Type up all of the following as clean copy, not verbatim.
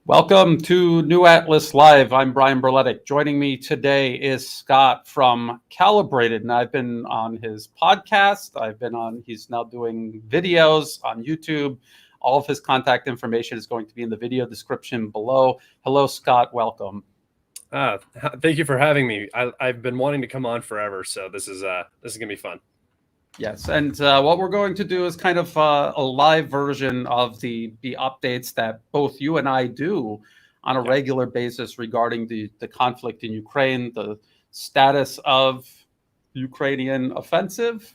Welcome to New Atlas Live. I'm Brian Berletic. Joining me today is Scott from Calibrated, and I've been on his podcast. He's now doing videos on YouTube. All of his contact information is going to be in the video description below. Hello, Scott. Welcome. Thank you for having me. I've been wanting to come on forever, so this is gonna be fun. Yes, and what we're going to do is kind of a live version of the updates that both you and I do on a regular basis regarding the conflict in Ukraine, the status of Ukrainian offensive,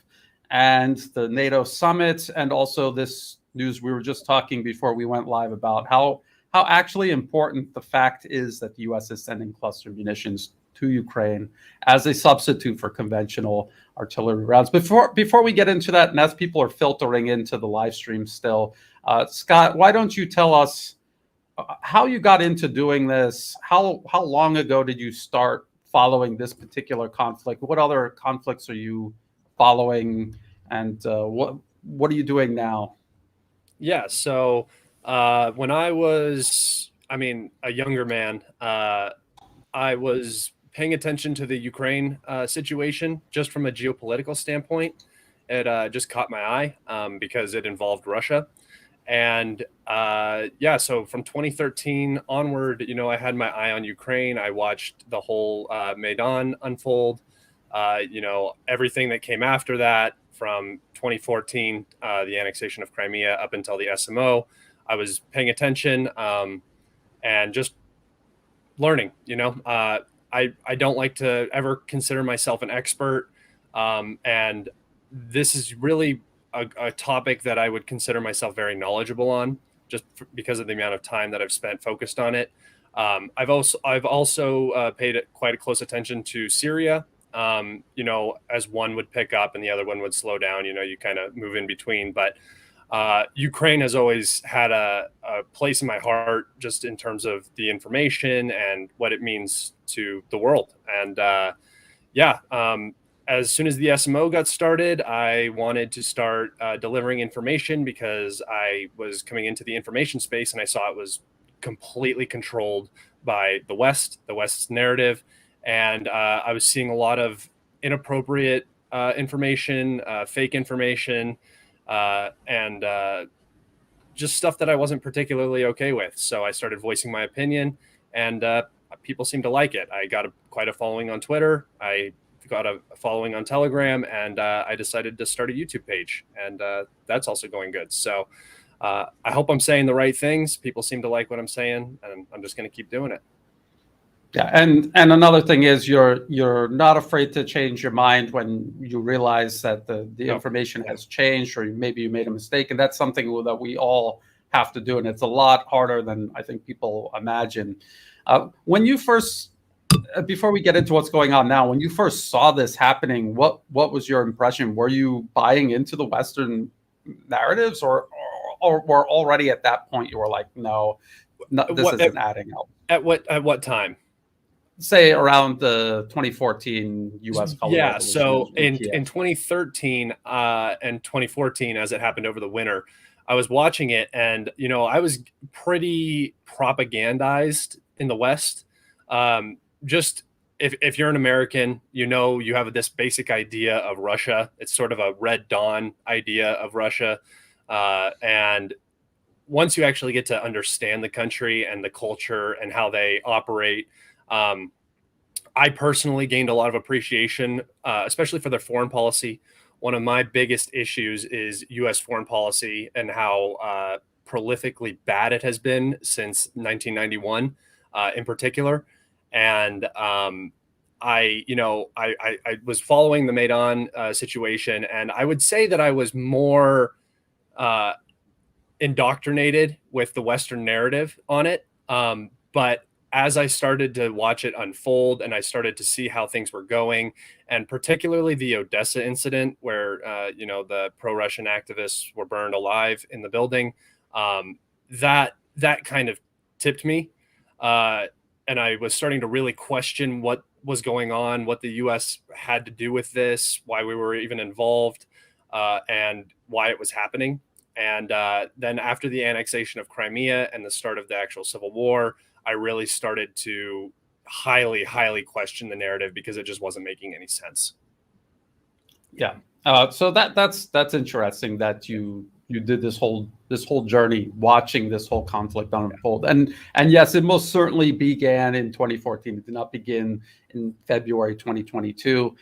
and the NATO summit, and also this news we were just talking before we went live about how actually important the fact is that the U.S. is sending cluster munitions to Ukraine as a substitute for conventional artillery rounds. Before we get into that, and as people are filtering into the live stream still, Scott, why don't you tell us how you got into doing this? How long ago did you start following this particular conflict? What other conflicts are you following, and what are you doing now? Yeah, so when I was, a younger man, I was paying attention to the Ukraine situation just from a geopolitical standpoint. It just caught my eye because it involved Russia. And so from 2013 onward, I had my eye on Ukraine. I watched the whole Maidan unfold, everything that came after that from 2014, the annexation of Crimea up until the SMO. I was paying attention and just learning, I don't like to ever consider myself an expert. And this is really a topic that I would consider myself very knowledgeable on, just because of the amount of time that I've spent focused on it. I've also paid quite a close attention to Syria, as one would pick up and the other one would slow down, you kind of move in between. But Ukraine has always had a place in my heart, just in terms of the information and what it means to the world. And as soon as the SMO got started, I wanted to start delivering information, because I was coming into the information space and I saw it was completely controlled by the West's narrative. And I was seeing a lot of inappropriate information, fake information, and just stuff that I wasn't particularly okay with. So I started voicing my opinion, and people seemed to like it. I got quite a following on Twitter. I got a following on Telegram, and I decided to start a YouTube page, and that's also going good. So I hope I'm saying the right things. People seem to like what I'm saying, and I'm just going to keep doing it. Yeah, and another thing is you're not afraid to change your mind when you realize that the information has changed, or maybe you made a mistake, and that's something that we all have to do, and it's a lot harder than I think people imagine. When you first, before we get into what's going on now, when you first saw this happening, what was your impression? Were you buying into the Western narratives, or were already at that point you were like, no, this isn't adding up? At what time? Say around the 2014 U.S. color Yeah, revolution. so in 2013 and 2014, as it happened over the winter, I was watching it, and I was pretty propagandized in the West. Just if you're an American, you have this basic idea of Russia. It's sort of a Red Dawn idea of Russia, and once you actually get to understand the country and the culture and how they operate, I personally gained a lot of appreciation, especially for their foreign policy. One of my biggest issues is U.S. foreign policy and how prolifically bad it has been since 1991, in particular. And I was following the Maidan situation, and I would say that I was more indoctrinated with the Western narrative on it. But as I started to watch it unfold and I started to see how things were going, and particularly the Odessa incident where, the pro-Russian activists were burned alive in the building, that kind of tipped me. And I was starting to really question what was going on, what the U.S. had to do with this, why we were even involved, and why it was happening. And then after the annexation of Crimea and the start of the actual civil war, I really started to highly, highly question the narrative because it just wasn't making any sense. Yeah. So that's interesting that you did this whole journey watching this whole conflict unfold. And yes, it most certainly began in 2014. It did not begin in February 2022.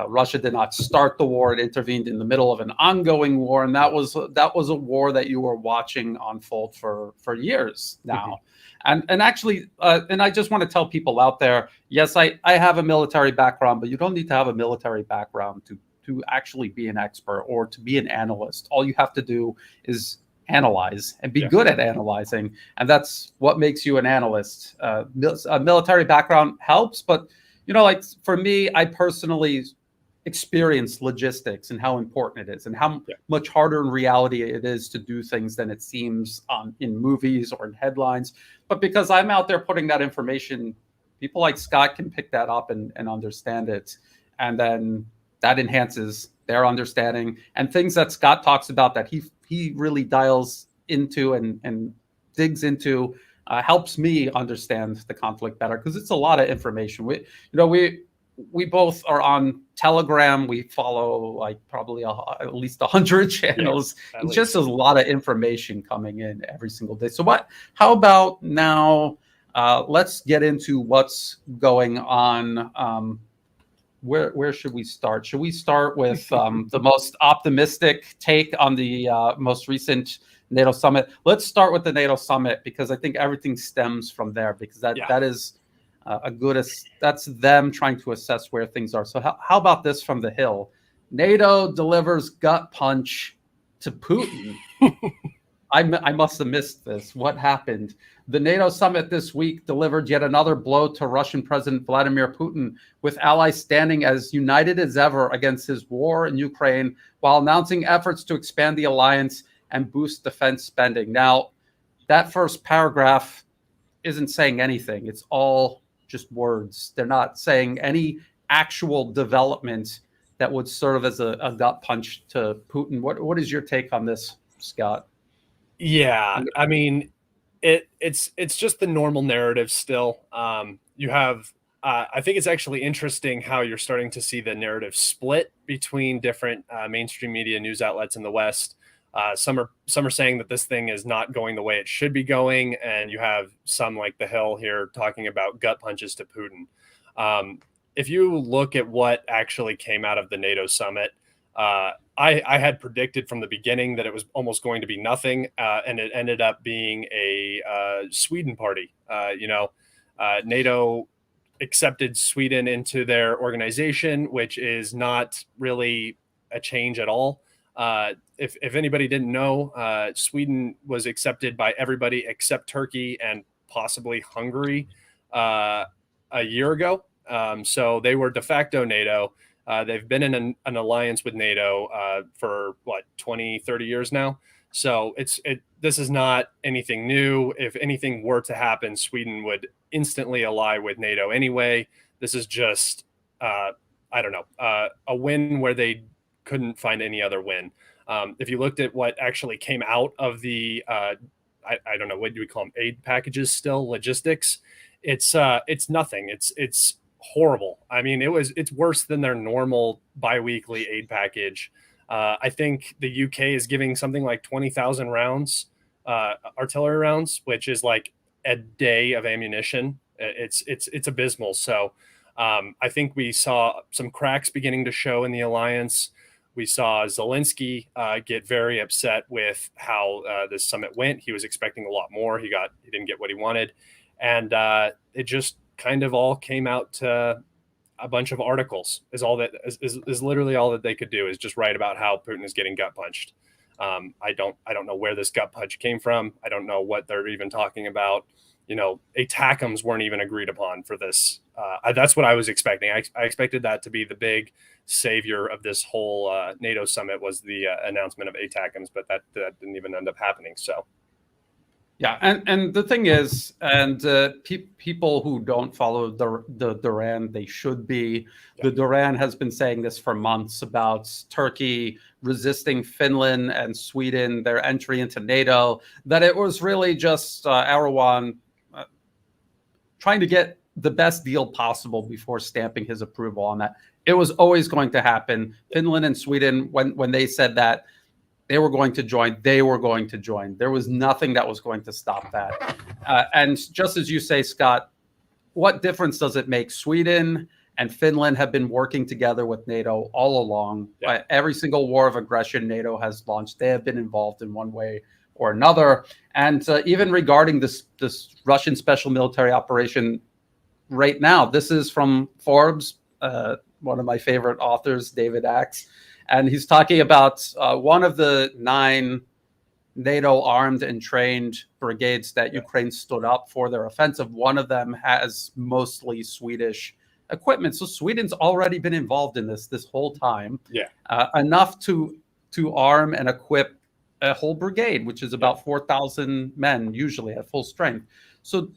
Russia did not start the war. It intervened in the middle of an ongoing war, and that was a war that you were watching unfold for years now. And actually, and I just want to tell people out there, yes, I have a military background, but you don't need to have a military background to actually be an expert or to be an analyst. All you have to do is analyze and be good at analyzing. And that's what makes you an analyst. A military background helps, but like for me, I personally experienced logistics and how important it is and how much harder in reality it is to do things than it seems in movies or in headlines. But because I'm out there putting that information, people like Scott can pick that up and understand it. And then that enhances their understanding, and things that Scott talks about that he really dials into and digs into helps me understand the conflict better, because it's a lot of information. We both are on Telegram. We follow like probably at least 100 channels. It's just a lot of information coming in every single day. So how about now? Let's get into what's going on. Where should we start? Should we start with the most optimistic take on the most recent NATO summit? Let's start with the NATO summit, because I think everything stems from there, because that is that's them trying to assess where things are. So how about this from the Hill? NATO delivers gut punch to Putin. I must have missed this. What happened? The NATO summit this week delivered yet another blow to Russian President Vladimir Putin, with allies standing as united as ever against his war in Ukraine, while announcing efforts to expand the alliance and boost defense spending. Now, that first paragraph isn't saying anything. It's all just words. They're not saying any actual development that would serve as a gut punch to Putin. What is your take on this, Scott? Yeah, I mean, it's just the normal narrative still. You have, I think it's actually interesting how you're starting to see the narrative split between different mainstream media news outlets in the West. Some are saying that this thing is not going the way it should be going, and you have some like the Hill here talking about gut punches to Putin. If you look at what actually came out of the NATO summit, I had predicted from the beginning that it was almost going to be nothing, and it ended up being a Sweden party. NATO accepted Sweden into their organization, which is not really a change at all. If anybody didn't know, Sweden was accepted by everybody except Turkey and possibly Hungary a year ago. So they were de facto NATO. They've been in an alliance with NATO for 20, 30 years now. So this is not anything new. If anything were to happen, Sweden would instantly ally with NATO anyway. This is just, a win where they couldn't find any other win. If you looked at what actually came out of the, I don't know, what do we call them? Aid packages still, logistics. It's nothing. It's horrible. I mean, it's worse than their normal biweekly aid package. I think the UK is giving something like 20,000 rounds, artillery rounds, which is like a day of ammunition. It's abysmal. So I think we saw some cracks beginning to show in the alliance. We saw Zelensky get very upset with how this summit went. He was expecting a lot more. He didn't get what he wanted, and it just kind of all came out to a bunch of articles. Is literally all that they could do, is just write about how Putin is getting gut punched. I don't know where this gut punch came from. I don't know what they're even talking about. ATACMS weren't even agreed upon for this. That's what I was expecting. I expected that to be the big savior of this whole NATO summit, was the announcement of ATACMS, but that didn't even end up happening. So. Yeah, and the thing is, and people who don't follow the Duran, they should be. Yeah. The Duran has been saying this for months about Turkey resisting Finland and Sweden, their entry into NATO, that it was really just Erdogan trying to get the best deal possible before stamping his approval on that. It was always going to happen. Finland and Sweden, when they said that they were going to join, they were going to join. There was nothing that was going to stop that. And just as you say, Scott, what difference does it make? Sweden and Finland have been working together with NATO all along. Yeah. Every single war of aggression NATO has launched, they have been involved in one way or another. And even regarding this Russian special military operation right now, this is from Forbes, one of my favorite authors, David Axe. And he's talking about one of the 9 NATO armed and trained brigades that Ukraine stood up for their offensive. One of them has mostly Swedish equipment. So Sweden's already been involved in this whole time. Yeah. Enough to arm and equip a whole brigade, which is about 4,000 men, usually at full strength. So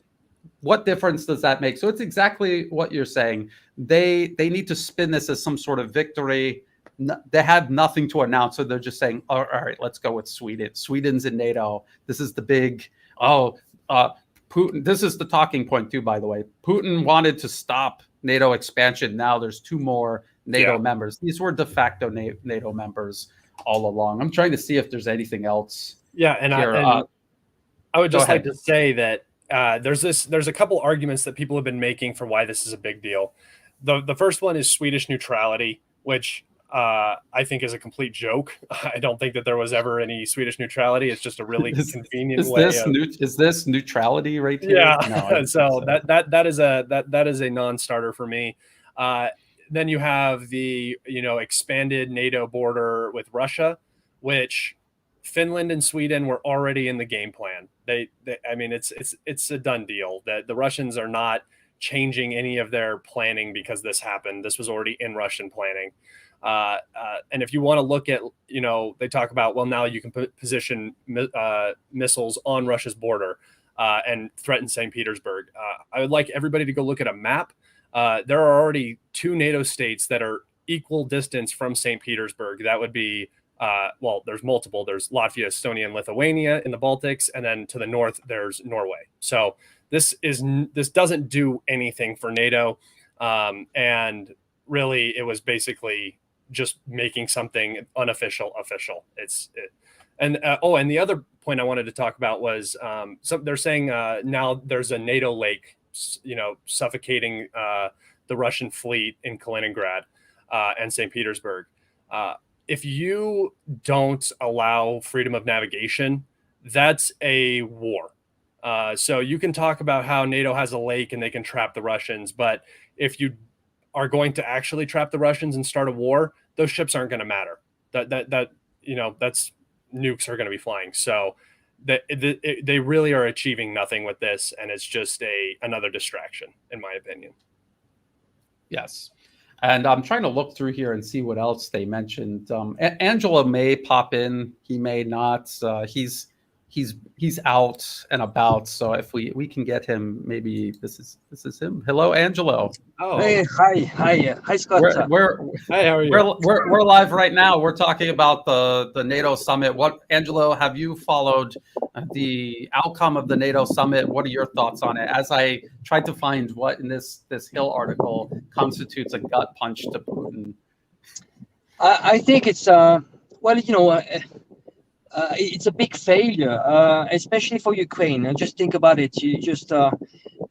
what difference does that make? So it's exactly what you're saying. They need to spin this as some sort of victory. They have nothing to announce, so they're just saying, all right, let's go with Sweden. Sweden's in NATO. This is the big, Putin. This is the talking point too, by the way. Putin wanted to stop NATO expansion. Now there's 2 more NATO members. These were de facto NATO members all along. I'm trying to see if there's anything else. Yeah, and here. I would just like to say that there's a couple arguments that people have been making for why this is a big deal. The first one is Swedish neutrality, which I think is a complete joke. I don't think that there was ever any Swedish neutrality. It's just a really convenient way. Is this neutrality right here? Yeah. No, so that is a non-starter for me. Then you have the expanded NATO border with Russia, which Finland and Sweden were already in the game plan. I mean, it's a done deal. That the Russians are not changing any of their planning because this happened. This was already in Russian planning. And if you want to look at, they talk about, well, now you can position missiles on Russia's border and threaten St. Petersburg. I would like everybody to go look at a map. There are already 2 NATO states that are equal distance from St. Petersburg. That would be, there's multiple. There's Latvia, Estonia, and Lithuania in the Baltics. And then to the north, there's Norway. So this doesn't do anything for NATO. And really, it was basically just making something unofficial official. And the other point I wanted to talk about was they're saying now there's a NATO lake, suffocating the Russian fleet in Kaliningrad and St. Petersburg. If you don't allow freedom of navigation, that's a war. So you can talk about how NATO has a lake and they can trap the Russians, but if you are going to actually trap the Russians and start a war, those ships aren't going to matter. That's nukes are going to be flying. So they really are achieving nothing with this, and it's just another distraction, in my opinion. Yes. And I'm trying to look through here and see what else they mentioned. Angela may pop in. He may not. He's out and about. So if we can get him, maybe this is him. Hello, Angelo. Oh, hey, hi, Scott. Hi, how are you? We're live right now. We're talking about the NATO summit. Angelo, have you followed the outcome of the NATO summit? What are your thoughts on it? As I tried to find what in this Hill article constitutes a gut punch to Putin. I think it's it's a big failure, especially for Ukraine. Just think about it.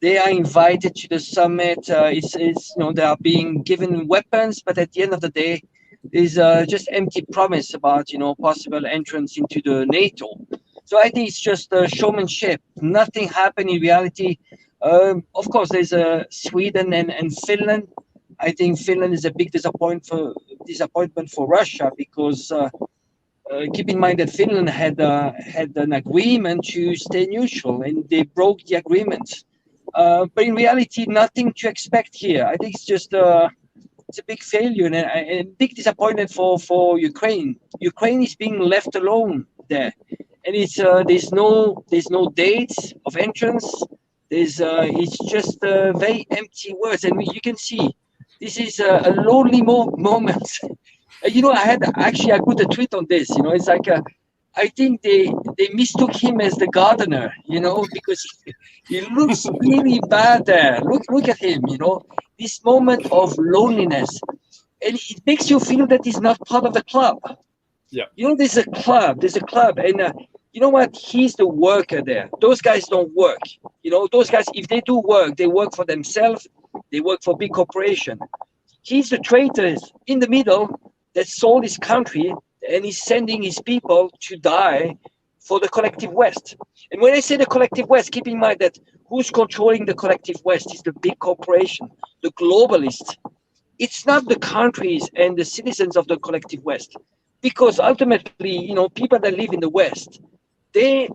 They are invited to the summit. They are being given weapons, but at the end of the day, there's just empty promise about possible entrance into the NATO. So I think it's just showmanship. Nothing happened in reality. Of course, there's Sweden and Finland. I think Finland is a big disappointment for Russia because. Keep in mind that Finland had an agreement to stay neutral, and they broke the agreement. But in reality, nothing to expect here. I think it's just it's a big failure and a big disappointment for Ukraine. Ukraine is being left alone there, and there's no dates of entrance. It's just very empty words, and you can see this is a lonely moment. I put a tweet on this. It's like I think they mistook him as the gardener. Because he looks really bad there. Look at him. This moment of loneliness, and it makes you feel that he's not part of the club. Yeah. There's a club, and you know what? He's the worker there. Those guys don't work. Those guys, if they do work, they work for themselves. They work for big corporation. He's the traitor in the middle that sold his country, and he's sending his people to die for the collective West. And when I say the collective West, keep in mind that who's controlling the collective West is the big corporation, the globalists. It's not the countries and the citizens of the collective West, because ultimately, people that live in the West, they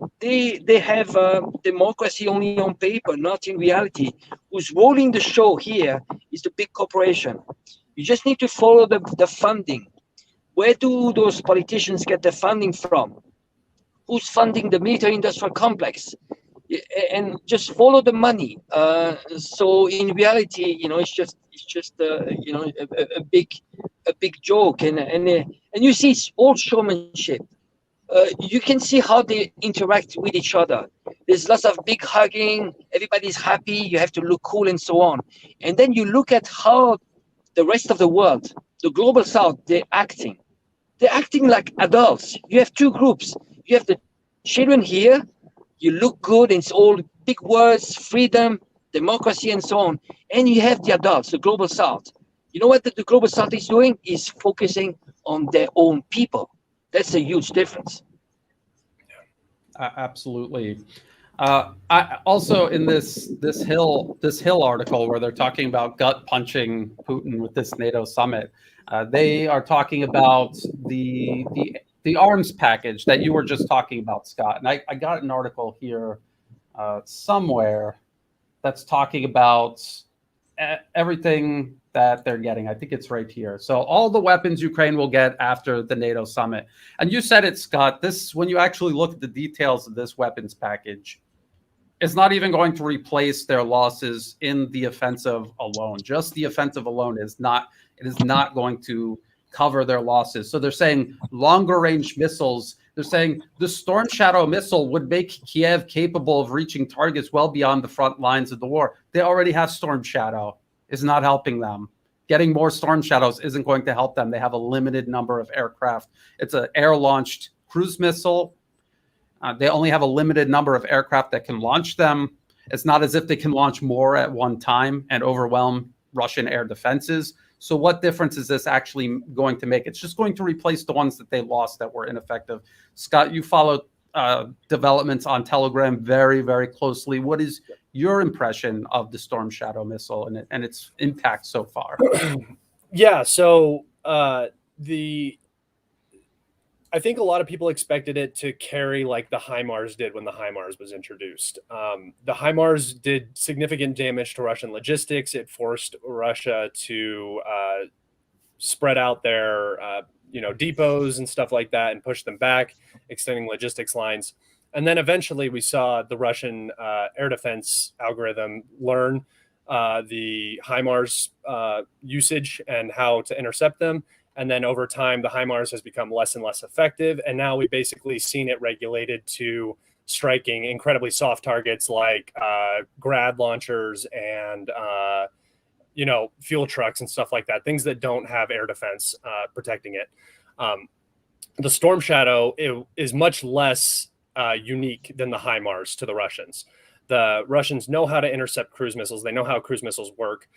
have democracy only on paper, not in reality. Who's rolling the show here is the big corporation. You just need to follow the funding. Where do those politicians get the funding from? Who's funding the military-industrial complex? And just follow the money. So in reality, it's just a big joke, and you see it's all showmanship. You can see how they interact with each other. There's lots of big hugging. Everybody's happy. You have to look cool and so on. And then you look at how the rest of the world, the global South, they're acting. They're acting like adults. You have two groups. You have the children here. You look good. And it's all big words, freedom, democracy, and so on. And you have the adults, the global South. You know what the global South is doing? Is focusing on their own people. That's a huge difference. Absolutely. I also in this Hill article where they're talking about gut punching Putin with this NATO summit, they are talking about the arms package that you were just talking about, Scott. And I got an article here somewhere that's talking about everything that they're getting. I think it's right here. So all the weapons Ukraine will get after the NATO summit. And you said it, Scott, when you actually look at the details of this weapons package, it's not even going to replace their losses in the offensive alone. Just the offensive alone is not going to cover their losses. So they're saying longer range missiles. They're saying the Storm Shadow missile would make Kiev capable of reaching targets well beyond the front lines of the war. They already have Storm Shadow. Is not helping them. Getting more Storm Shadows isn't going to help them. They have a limited number of aircraft. It's an air-launched cruise missile. They only have a limited number of aircraft that can launch them. It's not as if they can launch more at one time and overwhelm Russian air defenses. So what difference is this actually going to make? It's just going to replace the ones that they lost that were ineffective. Scott, you followed developments on Telegram very, very closely. What is your impression of the Storm Shadow missile and its impact so far? Yeah, so I think a lot of people expected it to carry like the HIMARS did when the HIMARS was introduced. The HIMARS did significant damage to Russian logistics. It forced Russia to spread out their depots and stuff like that and push them back, extending logistics lines. And then eventually we saw the Russian air defense algorithm learn the HIMARS usage and how to intercept them. And then over time, the HIMARS has become less and less effective. And now we've basically seen it regulated to striking incredibly soft targets like grad launchers and fuel trucks and stuff like that, things that don't have air defense protecting it. The Storm Shadow is much less unique than the HIMARS to the Russians. The Russians know how to intercept cruise missiles. They know how cruise missiles work.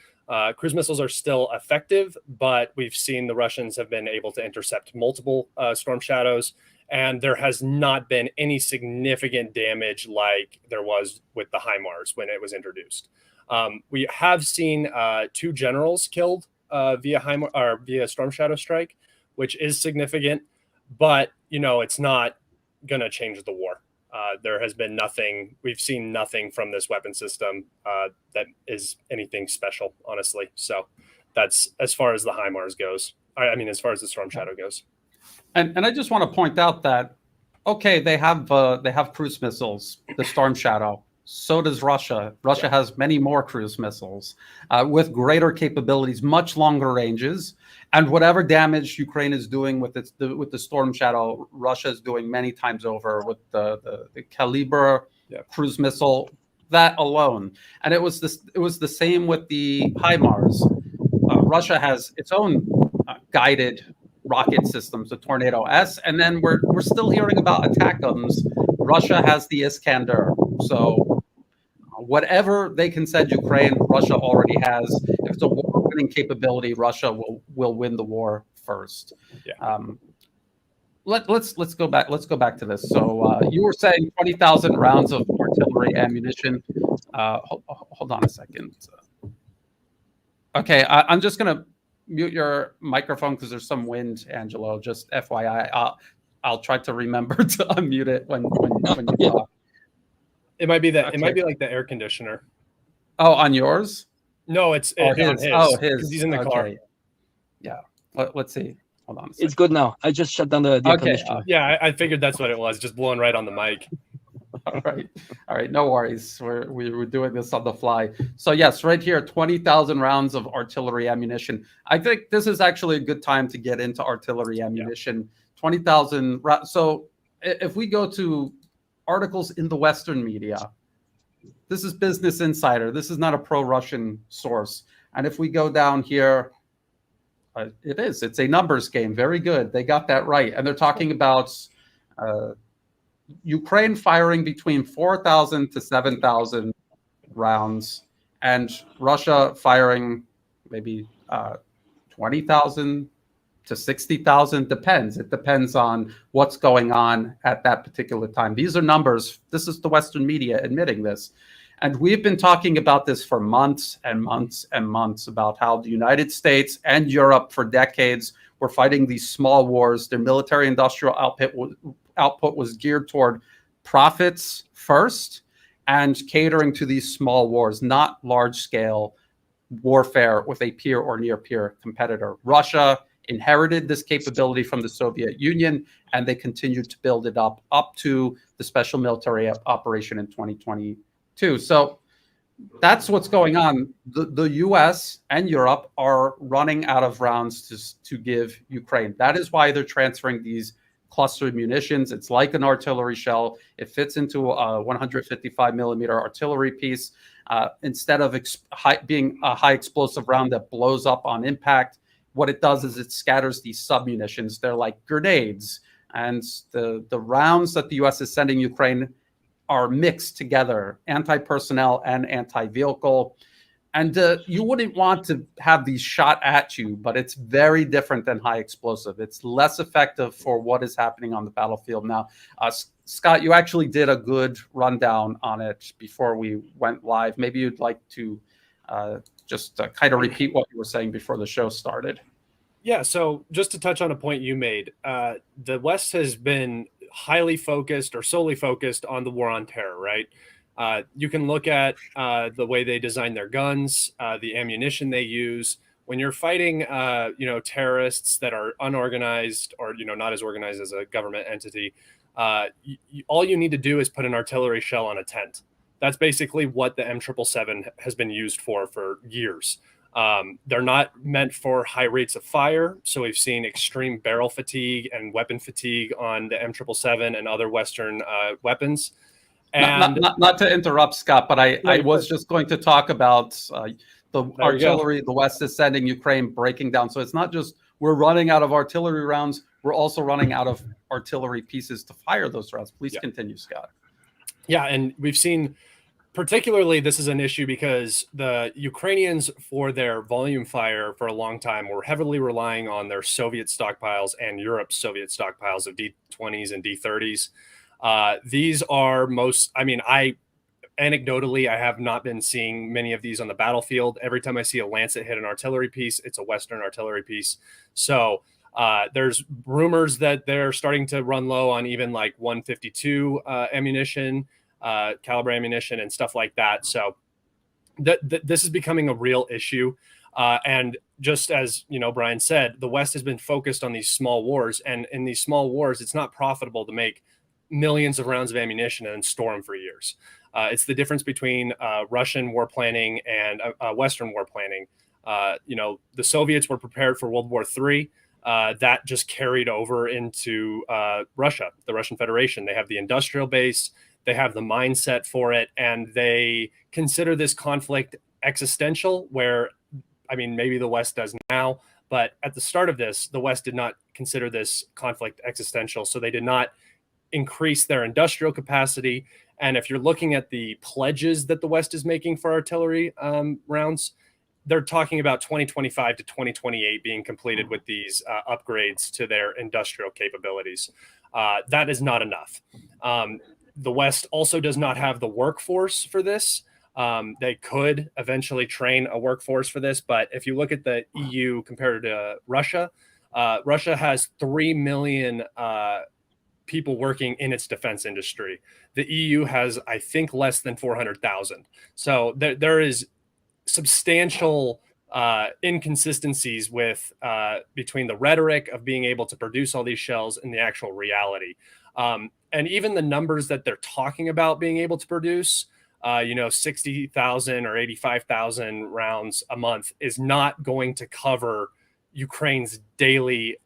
Cruise missiles are still effective, but we've seen the Russians have been able to intercept multiple Storm Shadows, and there has not been any significant damage like there was with the HIMARS when it was introduced. We have seen 2 generals killed via Storm Shadow strike, which is significant, but it's not going to change the war. There has been nothing. We've seen nothing from this weapon system that is anything special, honestly. So that's as far as the HIMARS goes. I mean, as far as the Storm Shadow goes. And I just want to point out that, okay, they have cruise missiles, the Storm Shadow. So does Russia. Russia has many more cruise missiles with greater capabilities, much longer ranges, and whatever damage Ukraine is doing with the Storm Shadow, Russia is doing many times over with the Kalibr cruise missile. That alone, and it was the same with the HIMARS. Russia has its own guided rocket systems, the Tornado S, and then we're still hearing about ATACMS. Russia has the Iskander. So whatever they can send Ukraine, Russia already has. If it's a war-winning capability, Russia will win the war first. Yeah. Let's go back. Let's go back to this. So you were saying 20,000 rounds of artillery ammunition. Hold on a second. Okay, I'm just gonna mute your microphone because there's some wind, Angelo. Just FYI, I'll try to remember to unmute it when you talk. It might be that. Okay. It might be like the air conditioner. Oh, on yours? No, it's his. on his. Oh, his. 'Cause he's in the car. Yeah. Let's see. Hold on. It's good now. I just shut down the air conditioner. Yeah, I figured that's what it was. Just blowing right on the mic. All right. No worries. We're doing this on the fly. So yes, right here, 20,000 rounds of artillery ammunition. I think this is actually a good time to get into artillery ammunition. 20,000. So if we go to articles in the Western media, this is Business Insider. This is not a pro-Russian source. And if we go down here, it's a numbers game. Very good. They got that right. And they're talking about Ukraine firing between 4,000 to 7,000 rounds, and Russia firing maybe 20,000 to 60,000. Depends. It depends on what's going on at that particular time. These are numbers. This is the Western media admitting this. And we've been talking about this for months and months and months about how the United States and Europe for decades were fighting these small wars. Their military industrial output was geared toward profits first and catering to these small wars, not large-scale warfare with a peer or near-peer competitor. Russia inherited this capability from the Soviet Union, and they continued to build it up to the special military operation in 2022. So that's what's going on. The US and Europe are running out of rounds to give Ukraine. That is why they're transferring these clustered munitions. It's like an artillery shell. It fits into a 155 millimeter artillery piece. Instead of being a high explosive round that blows up on impact, what it does is it scatters these submunitions. They're like grenades. And the rounds that the US is sending Ukraine are mixed together, anti-personnel and anti-vehicle. And you wouldn't want to have these shot at you, but it's very different than high explosive. It's less effective for what is happening on the battlefield. Now, Scott, you actually did a good rundown on it before we went live. Maybe you'd like to just kind of repeat what you were saying before the show started. Yeah, so just to touch on a point you made, the West has been highly focused or solely focused on the war on terror, right? You can look at the way they design their guns, the ammunition they use. When you're fighting, terrorists that are unorganized or, not as organized as a government entity, all you need to do is put an artillery shell on a tent. That's basically what the M777 has been used for years. They're not meant for high rates of fire. So we've seen extreme barrel fatigue and weapon fatigue on the M777 and other Western weapons. And not to interrupt, Scott, but I was just going to talk about the artillery the West is sending Ukraine breaking down. So it's not just we're running out of artillery rounds. We're also running out of artillery pieces to fire those rounds. Please continue, Scott. Yeah, and we've seen particularly this is an issue because the Ukrainians, for their volume fire for a long time, were heavily relying on their Soviet stockpiles and Europe's Soviet stockpiles of D-20s and D-30s. These are anecdotally, I have not been seeing many of these on the battlefield. Every time I see a Lancet hit an artillery piece, it's a Western artillery piece. So there's rumors that they're starting to run low on even like 152 ammunition, caliber ammunition and stuff like that. So this is becoming a real issue. And just as, Brian said, the West has been focused on these small wars. And in these small wars, it's not profitable to make millions of rounds of ammunition and store them for years. It's the difference between Russian war planning and Western war planning. The Soviets were prepared for World War III. That just carried over into Russia, the Russian Federation. They have the industrial base, they have the mindset for it, and they consider this conflict existential, where, I mean, maybe the West does now, but at the start of this, the West did not consider this conflict existential. So they did not increase their industrial capacity. And if you're looking at the pledges that the West is making for artillery rounds, they're talking about 2025 to 2028 being completed with these upgrades to their industrial capabilities. That is not enough. The West also does not have the workforce for this. They could eventually train a workforce for this, but if you look at the EU compared to Russia, Russia has 3 million people working in its defense industry. The EU has, I think, less than 400,000. So there is substantial inconsistencies with between the rhetoric of being able to produce all these shells and the actual reality. And even the numbers that they're talking about being able to produce, 60,000 or 85,000 rounds a month is not going to cover Ukraine's daily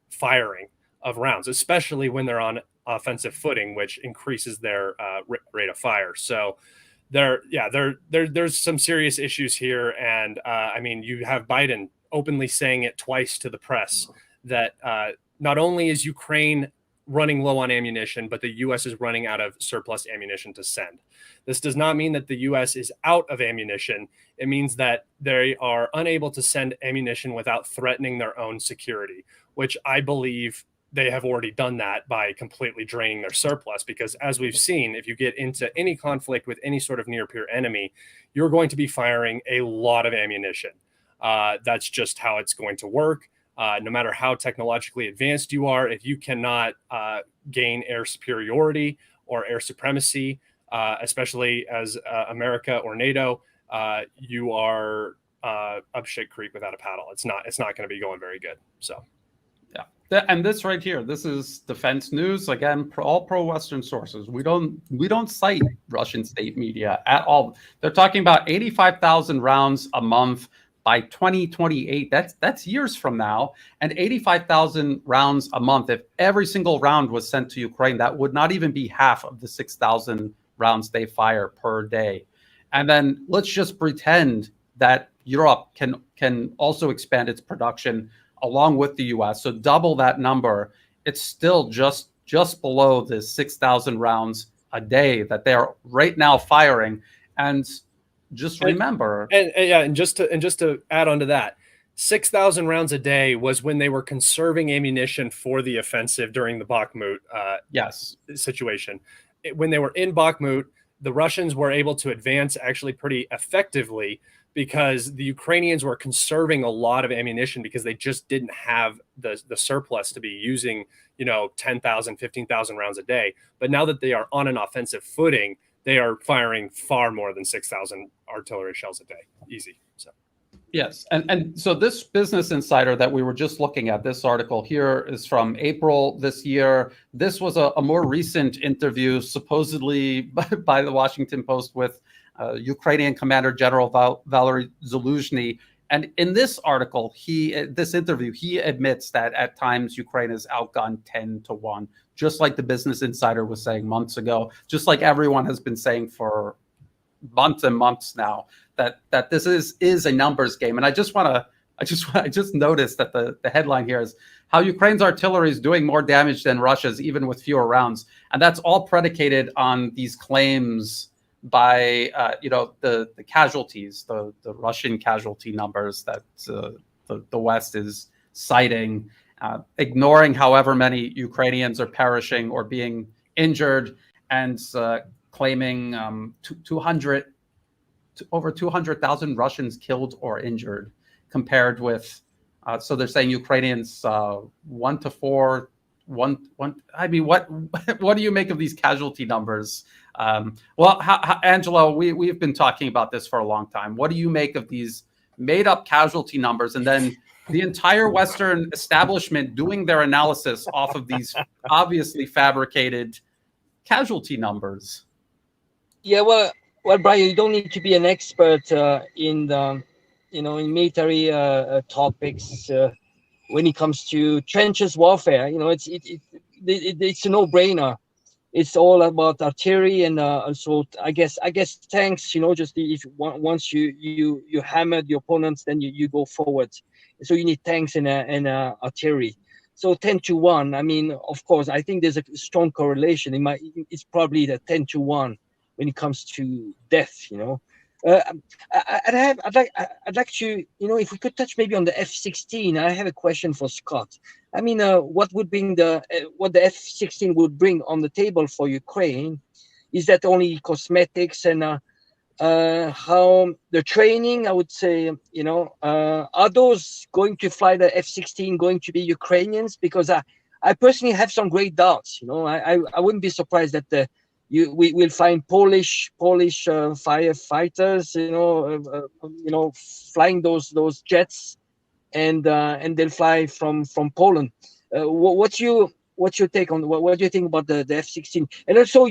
firing of rounds, especially when they're on offensive footing, which increases their rate of fire. So there's some serious issues here. And I mean, you have Biden openly saying it twice to the press that not only is Ukraine running low on ammunition, but the U.S. is running out of surplus ammunition to send. This does not mean that the U.S. is out of ammunition. It means that they are unable to send ammunition without threatening their own security, which I believe they have already done that by completely draining their surplus. Because as we've seen, if you get into any conflict with any sort of near peer enemy, you're going to be firing a lot of ammunition. That's just how it's going to work. No matter how technologically advanced you are, if you cannot gain air superiority or air supremacy, especially as America or NATO, you are up shit creek without a paddle. It's not going to be going very good. So, yeah, and this right here, this is defense news again, all pro-Western sources. We don't cite Russian state media at all. They're talking about 85,000 rounds a month by 2028. That's years from now, and 85,000 rounds a month. If every single round was sent to Ukraine, that would not even be half of the 6,000 rounds they fire per day. And then let's just pretend that Europe can also expand its production along with the US. So double that number. It's still just below the 6,000 rounds a day that they are right now firing. And just remember, and just to add on to that, 6,000 rounds a day was when they were conserving ammunition for the offensive during the Bakhmut situation. When they were in Bakhmut, the Russians were able to advance actually pretty effectively because the Ukrainians were conserving a lot of ammunition because they just didn't have the surplus to be using, 10,000, 15,000 rounds a day. But now that they are on an offensive footing, they are firing far more than 6,000 artillery shells a day. Easy. So, yes. And so this Business Insider that we were just looking at, this article here is from April this year. This was a more recent interview, supposedly by the Washington Post with Ukrainian Commander General Valery Zaluzhny. And in this article, this interview, he admits that at times Ukraine is outgunned 10-1, just like the Business Insider was saying months ago, just like everyone has been saying for months and months now, that this is a numbers game. And I just noticed that the headline here is how Ukraine's artillery is doing more damage than Russia's, even with fewer rounds. And that's all predicated on these claims by the casualties, the Russian casualty numbers that the West is citing, ignoring however many Ukrainians are perishing or being injured, and claiming over 200,000 Russians killed or injured, compared with so they're saying Ukrainians 1 to 4. I mean, what do you make of these casualty numbers? Well, Angelo, we've been talking about this for a long time. What do you make of these made up casualty numbers, and then the entire Western establishment doing their analysis off of these obviously fabricated casualty numbers? Yeah, well, Brian, you don't need to be an expert in the, in military topics when it comes to trenches warfare. It's a no-brainer. It's all about artillery and also I guess tanks. Just if once you hammer the opponents, then you go forward. So you need tanks and artillery. So 10-1. I mean, of course, I think there's a strong correlation. It's probably the 10-1 when it comes to death. Uh, I'd like to, if we could touch maybe on the F-16. I have a question for Scott. I mean, what the F-16 would bring on the table for Ukraine? Is that only cosmetics and how the training? I would say, are those going to fly the F-16 going to be Ukrainians? Because I personally have some great doubts. I wouldn't be surprised that we will find Polish firefighters, flying those jets, and they'll fly from Poland. What's your take on what do you think about the F-16? And also,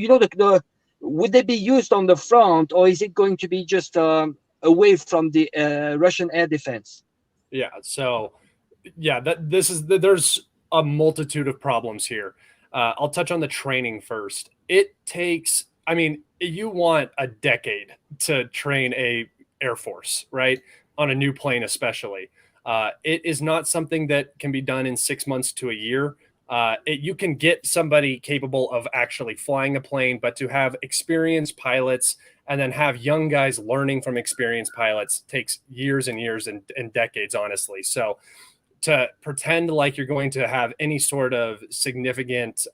would they be used on the front, or is it going to be just away from the Russian air defense? Yeah. So, yeah, there's a multitude of problems here. I'll touch on the training first. It takes, I mean, you want a decade to train a Air Force, right? On a new plane, especially. It is not something that can be done in 6 months to a year. You can get somebody capable of actually flying a plane, but to have experienced pilots and then have young guys learning from experienced pilots takes years and years and decades, honestly. So to pretend like you're going to have any sort of significant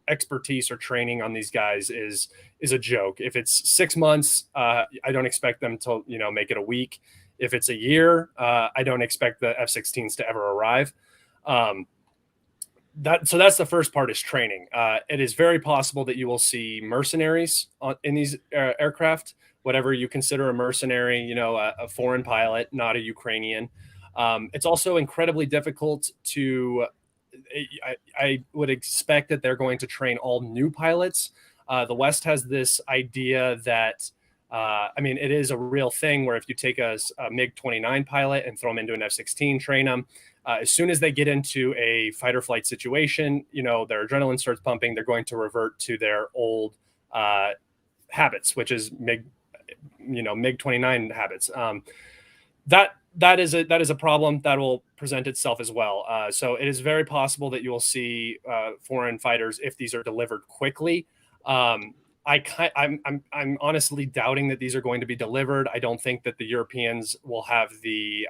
expertise or training on these guys is a joke. If it's 6 months, I don't expect them to make it a week. If it's a year, I don't expect the F-16s to ever arrive. So that's the first part, is training. It is very possible that you will see mercenaries in these aircraft, whatever you consider a mercenary, a foreign pilot, not a Ukrainian. It's also incredibly difficult to, I would expect that they're going to train all new pilots. The West has this idea that, it is a real thing where if you take a MiG-29 pilot and throw them into an F-16, train them, as soon as they get into a fight or flight situation, their adrenaline starts pumping, they're going to revert to their old habits, which is MiG-29 habits. That is a problem that will present itself as well. So it is very possible that you will see foreign fighters if these are delivered quickly. I'm honestly doubting that these are going to be delivered. I don't think that the Europeans will have the.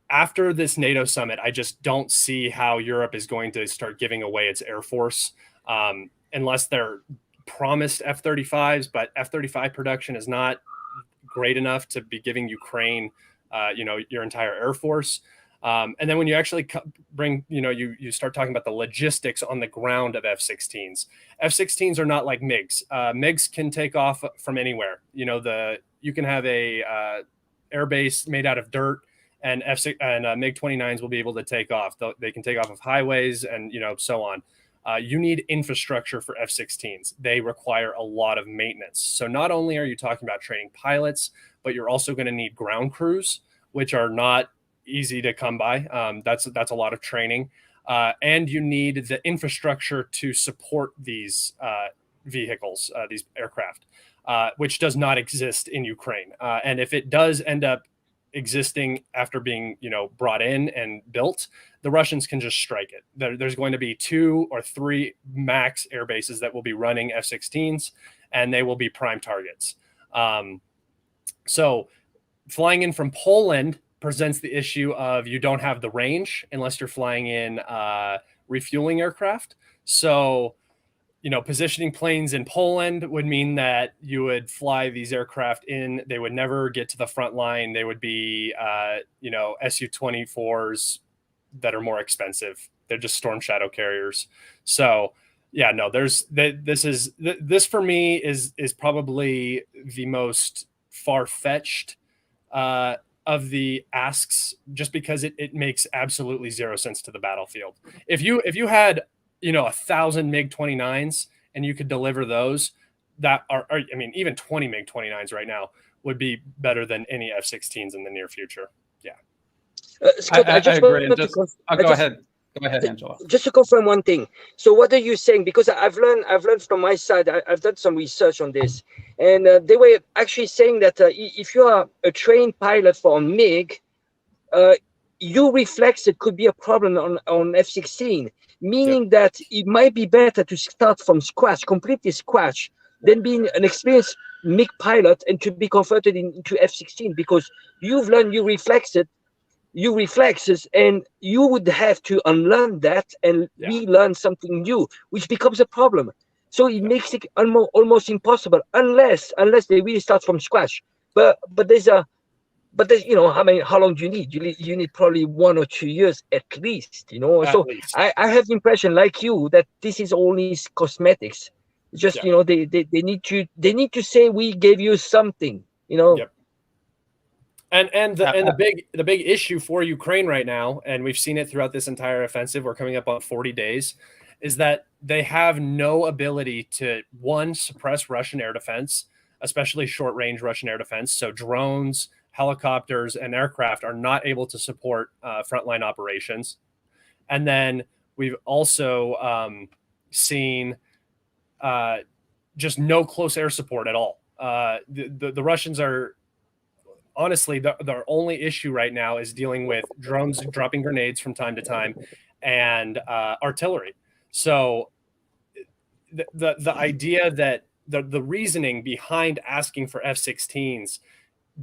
After this NATO summit, I just don't see how Europe is going to start giving away its Air Force unless they're promised F-35s. But F-35 production is not great enough to be giving Ukraine, your entire Air Force. And then when you actually bring, you start talking about the logistics on the ground of F-16s. F-16s are not like MiGs. MiGs can take off from anywhere. You can have a airbase made out of dirt, and MiG-29s will be able to take off. They can take off of highways and so on. You need infrastructure for F-16s. They require a lot of maintenance. So not only are you talking about training pilots, but you're also going to need ground crews, which are not easy to come by. That's a lot of training. And you need the infrastructure to support these vehicles, these aircraft, which does not exist in Ukraine. And if it does end up existing after being, brought in and built, the Russians can just strike it. There's going to be 2 or 3 max air bases that will be running F-16s, and they will be prime targets. So flying in from Poland presents the issue of you don't have the range unless you're flying in refueling aircraft. So, positioning planes in Poland would mean that you would fly these aircraft in. They would never get to the front line. They would be, Su-24s that are more expensive. They're just Storm Shadow carriers. So, yeah, no, this for me is probably the most far-fetched of the asks, just because it makes absolutely zero sense to the battlefield. If you had 1,000 MiG-29s and you could deliver those that are I mean, even 20 MiG-29s right now would be better than any F-16s in the near future. Yeah. Scott, I just agree. And wanted to just go ahead. Go ahead, Angelo. just to confirm one thing. So what are you saying? Because I've learned from my side. I've done some research on this, and they were actually saying that if you are a trained pilot for a MiG, your reflex, it could be a problem on F-16, meaning that it might be better to start from scratch, completely scratch, than being an experienced MiG pilot and to be converted into F-16, because you've learned your reflexes, and you would have to unlearn that and relearn something new, which becomes a problem. So it makes it almost impossible unless they really start from scratch. But there's how long do you need? You need probably 1 or 2 years at least. So I have the impression, like you, that this is only cosmetics. Just they need to say we gave you something. Yep. And the big issue for Ukraine right now, and we've seen it throughout this entire offensive, we're coming up on 40 days, is that they have no ability to, one, suppress Russian air defense, especially short-range Russian air defense. So drones, helicopters, and aircraft are not able to support frontline operations. And then we've also seen just no close air support at all. The Russians are, honestly, their only issue right now is dealing with drones dropping grenades from time to time and artillery. So the idea that the reasoning behind asking for F-16s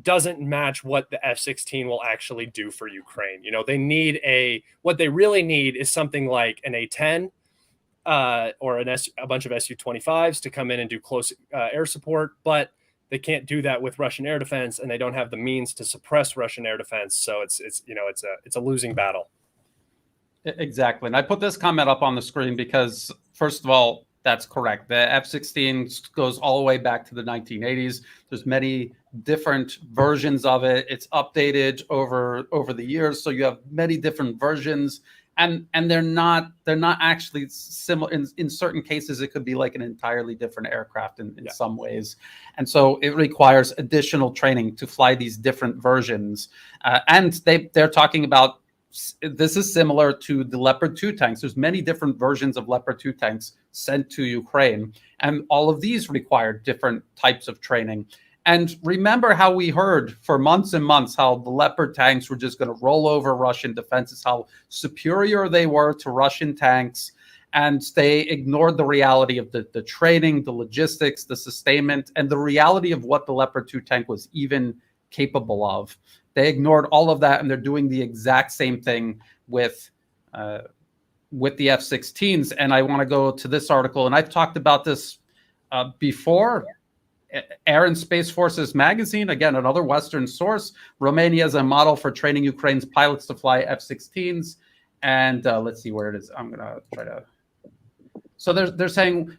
doesn't match what the F-16 will actually do for Ukraine. They need what they really need is something like an A-10 or a bunch of Su-25s to come in and do close air support, but they can't do that with Russian air defense, and they don't have the means to suppress Russian air defense. So it's a losing battle. Exactly. And I put this comment up on the screen because, first of all, that's correct. The F-16 goes all the way back to the 1980s. There's many different versions of it. It's updated over the years. So you have many different versions, and they're not actually similar. In certain cases, it could be like an entirely different aircraft in some ways. And so it requires additional training to fly these different versions. And they're talking about, this is similar to the Leopard 2 tanks. There's many different versions of Leopard 2 tanks sent to Ukraine, and all of these require different types of training. And remember how we heard for months and months how the Leopard tanks were just going to roll over Russian defenses, how superior they were to Russian tanks, and they ignored the reality of the training, the logistics, the sustainment, and the reality of what the Leopard 2 tank was even capable of. They ignored all of that, and they're doing the exact same thing with the F-16s. And I want to go to this article, and I've talked about this before. Air and Space Forces magazine, again, another Western source. Romania is a model for training Ukraine's pilots to fly F-16s. And let's see where it is. I'm going to try to. So they're saying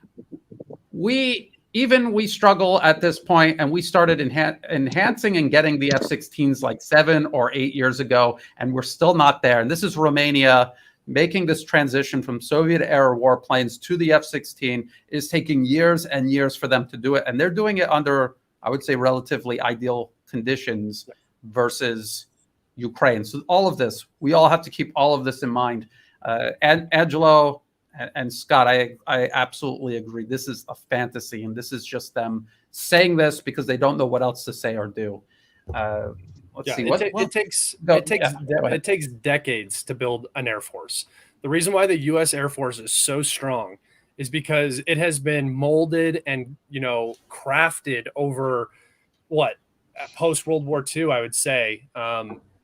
we struggle at this point, and we started enhancing and getting the F-16s like 7 or 8 years ago, and we're still not there. And this is Romania making this transition from Soviet-era warplanes to the F-16 is taking years and years for them to do it. And they're doing it under, I would say, relatively ideal conditions versus Ukraine. So all of this, we all have to keep all of this in mind. And Angelo and Scott, I absolutely agree. This is a fantasy, and this is just them saying this because they don't know what else to say or do. Let's see. It takes decades to build an Air Force. The reason why the U.S. Air Force is so strong is because it has been molded and crafted over post World War II, I would say.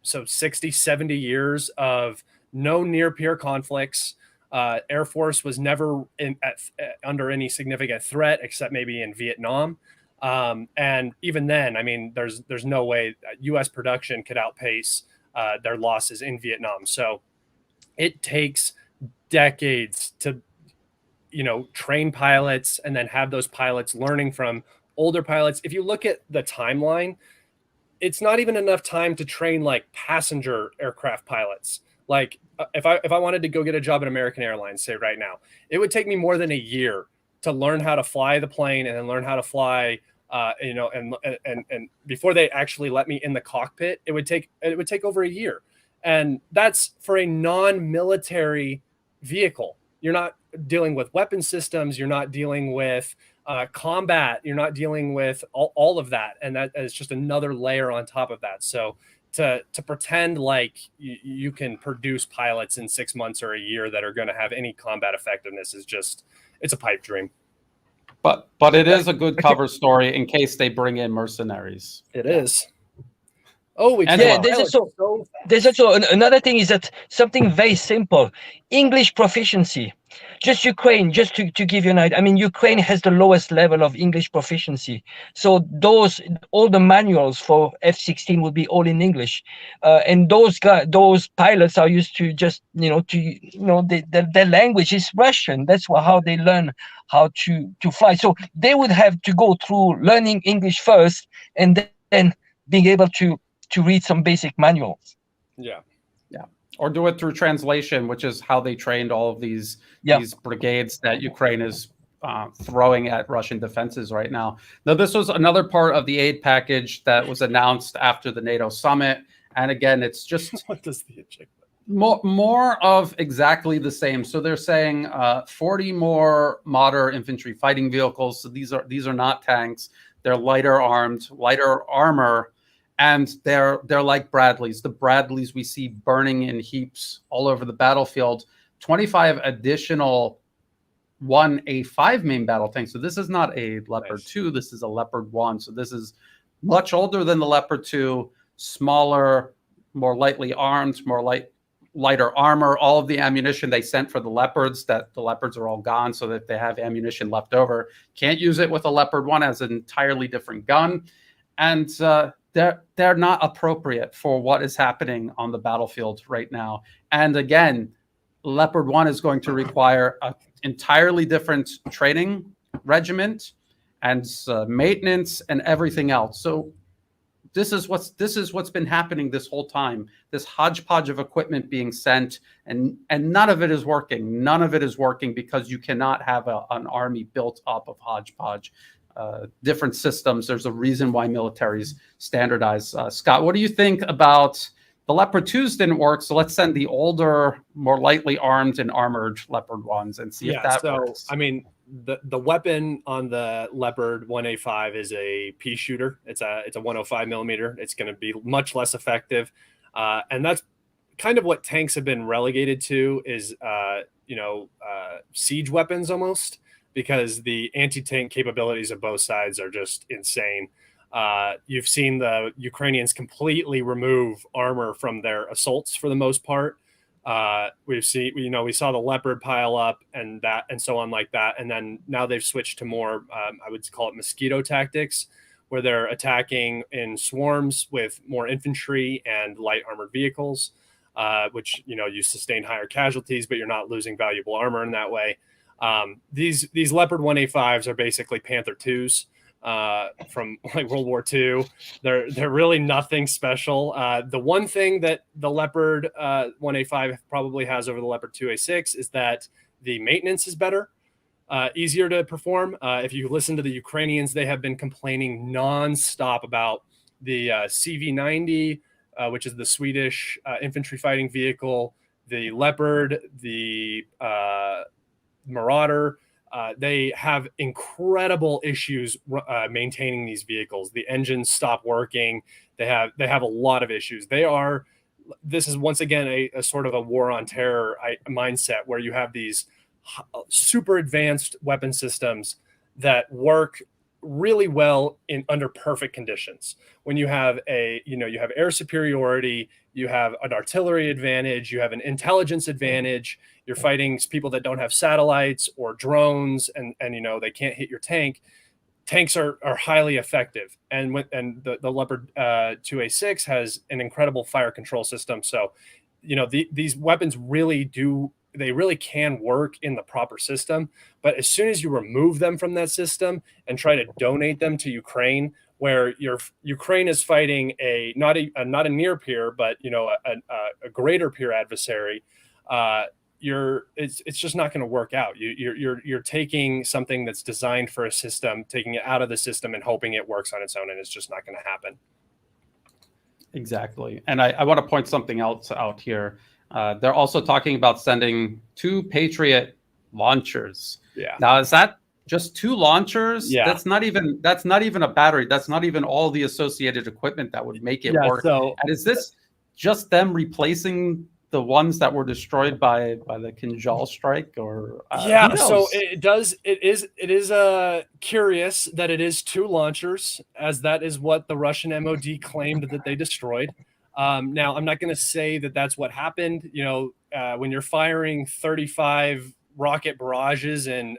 So 60, 70 years of no near peer conflicts. Air Force was never under any significant threat except maybe in Vietnam. And even then, I mean, there's no way U.S. production could outpace their losses in Vietnam. So it takes decades to, train pilots and then have those pilots learning from older pilots. If you look at the timeline, it's not even enough time to train like passenger aircraft pilots. Like if I wanted to go get a job at American Airlines, say right now, it would take me more than a year to learn how to fly the plane and then learn how to fly, and before they actually let me in the cockpit, it would take over a year. And that's for a non-military vehicle. You're not dealing with weapon systems. You're not dealing with combat. You're not dealing with all of that. And that is just another layer on top of that. So to pretend like you can produce pilots in 6 months or a year that are going to have any combat effectiveness is just, it's a pipe dream. But it is a good cover story in case they bring in mercenaries. It is. Oh, And yeah, there's also another thing is that something very simple, English proficiency. Just Ukraine, just to give you an idea. I mean, Ukraine has the lowest level of English proficiency. So all the manuals for F-16 will be all in English. And those pilots are used to just, their language is Russian. That's how they learn how to fly. So they would have to go through learning English first and then being able to read some basic manuals. Yeah. Or do it through translation, which is how they trained all of these brigades that Ukraine is throwing at Russian defenses right now. Now, this was another part of the aid package that was announced after the NATO summit. And again, it's just what does the objective? More of exactly the same. So they're saying 40 more Marder infantry fighting vehicles. So these are not tanks. They're lighter armed, lighter armor. And they're like Bradleys. The Bradleys we see burning in heaps all over the battlefield. 25 additional 1A5 main battle tanks. So this is not a Leopard 2. This is a Leopard 1. So this is much older than the Leopard 2, smaller, more lightly armed, lighter armor. All of the ammunition they sent for the Leopards, that the Leopards are all gone so that they have ammunition left over. Can't use it with a Leopard 1 as an entirely different gun. And they're not appropriate for what is happening on the battlefield right now. And again, Leopard 1 is going to require an entirely different training regiment and maintenance and everything else. So this is what's been happening this whole time. This hodgepodge of equipment being sent, and none of it is working. None of it is working because you cannot have an army built up of hodgepodge. Different systems. There's a reason why militaries standardize. Scott, what do you think about the Leopard 2s didn't work? So let's send the older, more lightly armed and armored Leopard 1s and see if that works. I mean, the weapon on the Leopard 1A5 is a pea shooter. It's a 105 millimeter. It's going to be much less effective, and that's kind of what tanks have been relegated to is siege weapons almost. Because the anti-tank capabilities of both sides are just insane. You've seen the Ukrainians completely remove armor from their assaults for the most part. We saw the Leopard pile up and so on like that. And then now they've switched to more, I would call it mosquito tactics, where they're attacking in swarms with more infantry and light armored vehicles, which, you sustain higher casualties, but you're not losing valuable armor in that way. These Leopard 1A5s are basically Panther 2s from like World War II. They're really nothing special. The one thing that the Leopard 1A5 probably has over the Leopard 2A6 is that the maintenance is better, easier to perform. If you listen to the Ukrainians, they have been complaining nonstop about the CV90, which is the Swedish infantry fighting vehicle, the Leopard, the Marauder. They have incredible issues maintaining these vehicles. The engines stop working. They have a lot of issues. This is once again a sort of a war on terror mindset where you have these super advanced weapon systems that work really well under perfect conditions. When you have you have air superiority, you have an artillery advantage, you have an intelligence advantage, you're fighting people that don't have satellites or drones and they can't hit your tank. Tanks are highly effective. And the Leopard 2A6 has an incredible fire control system. So, these weapons really can work in the proper system. But as soon as you remove them from that system and try to donate them to Ukraine, where Ukraine is fighting not a near peer, but a greater peer adversary, it's just not going to work out. You're taking something that's designed for a system, taking it out of the system and hoping it works on its own, and it's just not going to happen. Exactly. And I want to point something else out here. They're also talking about sending 2 Patriot launchers. Yeah. Now, is that just 2 launchers? Yeah. That's not even a battery. That's not even all the associated equipment that would make it work. So, and is this just them replacing the ones that were destroyed by the Kinjal strike, or so it is curious that it is 2 launchers, as that is what the Russian MOD claimed that they destroyed. Now, I'm not going to say that that's what happened. When you're firing 35 rocket barrages in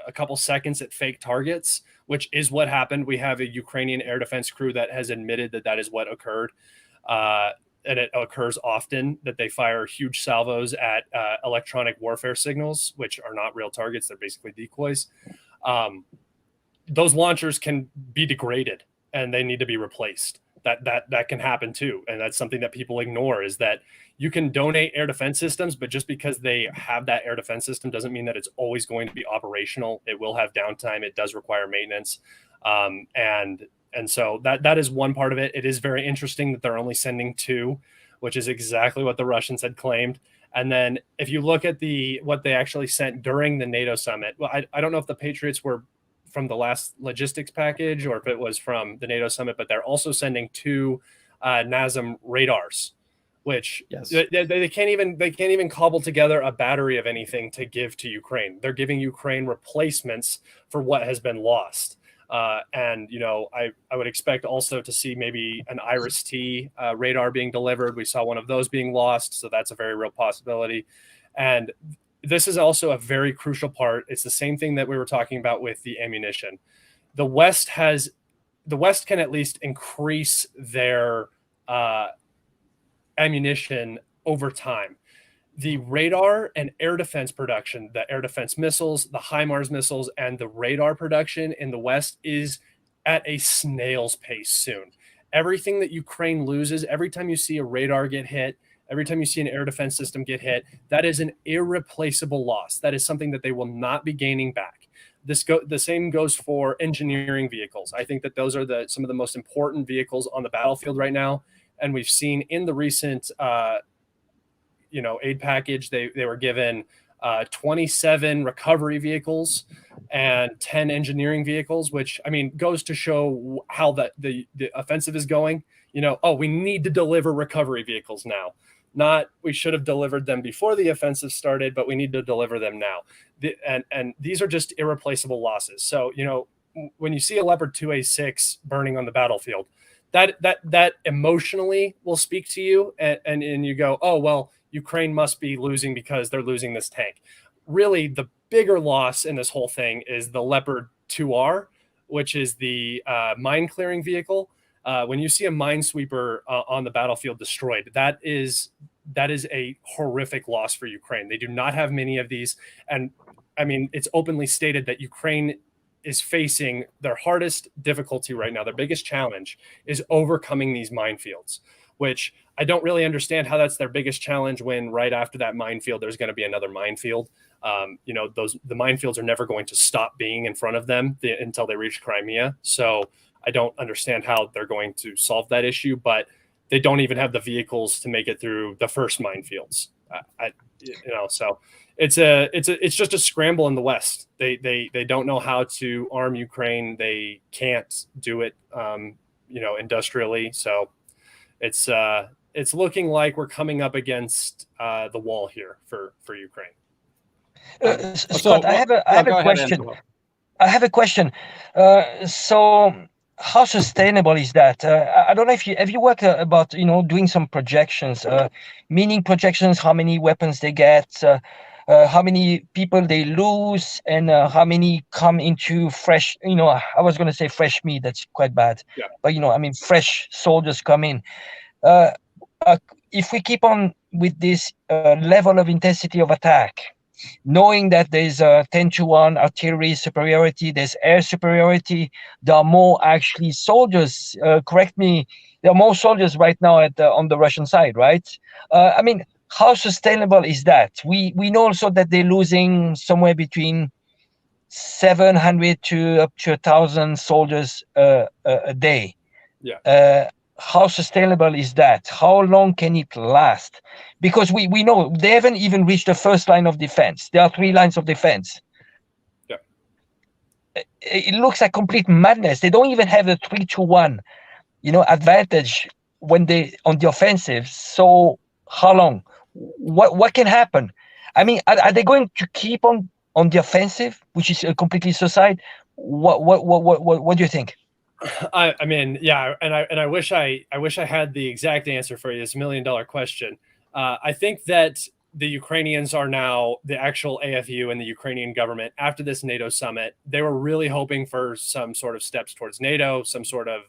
a couple seconds at fake targets, which is what happened. We have a Ukrainian air defense crew that has admitted that is what occurred. And it occurs often that they fire huge salvos at electronic warfare signals, which are not real targets. They're basically decoys. Those launchers can be degraded and they need to be replaced. That can happen too. And that's something that people ignore, is that you can donate air defense systems, but just because they have that air defense system doesn't mean that it's always going to be operational. It will have downtime. It does require maintenance. And so that is one part of it. It is very interesting that they're only sending 2, which is exactly what the Russians had claimed. And then if you look at what they actually sent during the NATO summit, well, I don't know if the Patriots were from the last logistics package or if it was from the NATO summit, but they're also sending 2 NASM radars, which they can't even cobble together a battery of anything to give to Ukraine. They're giving Ukraine replacements for what has been lost. And I would expect also to see maybe an IRIS-T radar being delivered. We saw one of those being lost, so that's a very real possibility. And this is also a very crucial part. It's the same thing that we were talking about with the ammunition. The West can at least increase their ammunition over time. The radar and air defense production, the air defense missiles, the HIMARS missiles, and the radar production in the West is at a snail's pace soon. Everything that Ukraine loses, every time you see a radar get hit, every time you see an air defense system get hit, that is an irreplaceable loss. That is something that they will not be gaining back. The same goes for engineering vehicles. I think that those are some of the most important vehicles on the battlefield right now. And we've seen in the recent aid package, they were given 27 recovery vehicles and 10 engineering vehicles, which, goes to show how the offensive is going. We need to deliver recovery vehicles now. Not we should have delivered them before the offensive started, but we need to deliver them now. And these are just irreplaceable losses. So, when you see a Leopard 2A6 burning on the battlefield, that emotionally will speak to you, and you go, oh, well, Ukraine must be losing because they're losing this tank. Really, the bigger loss in this whole thing is the Leopard 2R, which is the mine clearing vehicle. When you see a minesweeper on the battlefield destroyed, that is a horrific loss for Ukraine. They do not have many of these. And it's openly stated that Ukraine is facing their hardest difficulty right now. Their biggest challenge is overcoming these minefields, which I don't really understand how that's their biggest challenge when right after that minefield, there's going to be another minefield. The minefields are never going to stop being in front of them until they reach Crimea. So I don't understand how they're going to solve that issue, but they don't even have the vehicles to make it through the first minefields. So it's just a scramble in the West. They don't know how to arm Ukraine. They can't do it, industrially. So it's looking like we're coming up against the wall here for Ukraine. Scott, I have a question. I have a question. So how sustainable is that? I don't know if you worked about doing some projections, meaning projections, how many weapons they get, how many people they lose, and how many come into fresh. I was going to say fresh meat. That's quite bad, yeah. But fresh soldiers come in. If we keep on with this level of intensity of attack, knowing that there's a 10-1 artillery superiority, there's air superiority, there are more actually soldiers. Correct me. There are more soldiers right now on the Russian side, right? how sustainable is that? We know also that they're losing somewhere between 700 to up to 1,000 soldiers a day. Yeah. How sustainable is that? How long can it last? Because we know they haven't even reached the first line of defense. There are 3 lines of defense. Yeah. It looks like complete madness. They don't even have the 3-2-1, advantage when they on the offensive. So how long? What can happen? I mean, are they going to keep on the offensive, which is completely suicide? What do you think? I mean, yeah, and I wish I had the exact answer for you. This $1 million question. I think that the Ukrainians are now the actual AFU and the Ukrainian government after this NATO summit. They were really hoping for some sort of steps towards NATO, some sort of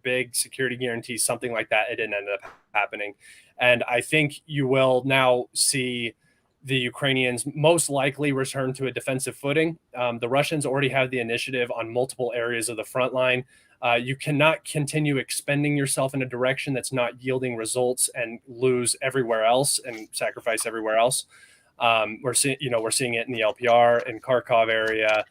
big security guarantees, something like that. It didn't end up happening, and I think you will now see the Ukrainians most likely return to a defensive footing. The Russians already have the initiative on multiple areas of the front line. You cannot continue expending yourself in a direction that's not yielding results and lose everywhere else and sacrifice everywhere else. We're seeing it in the LPR, in Kharkov area,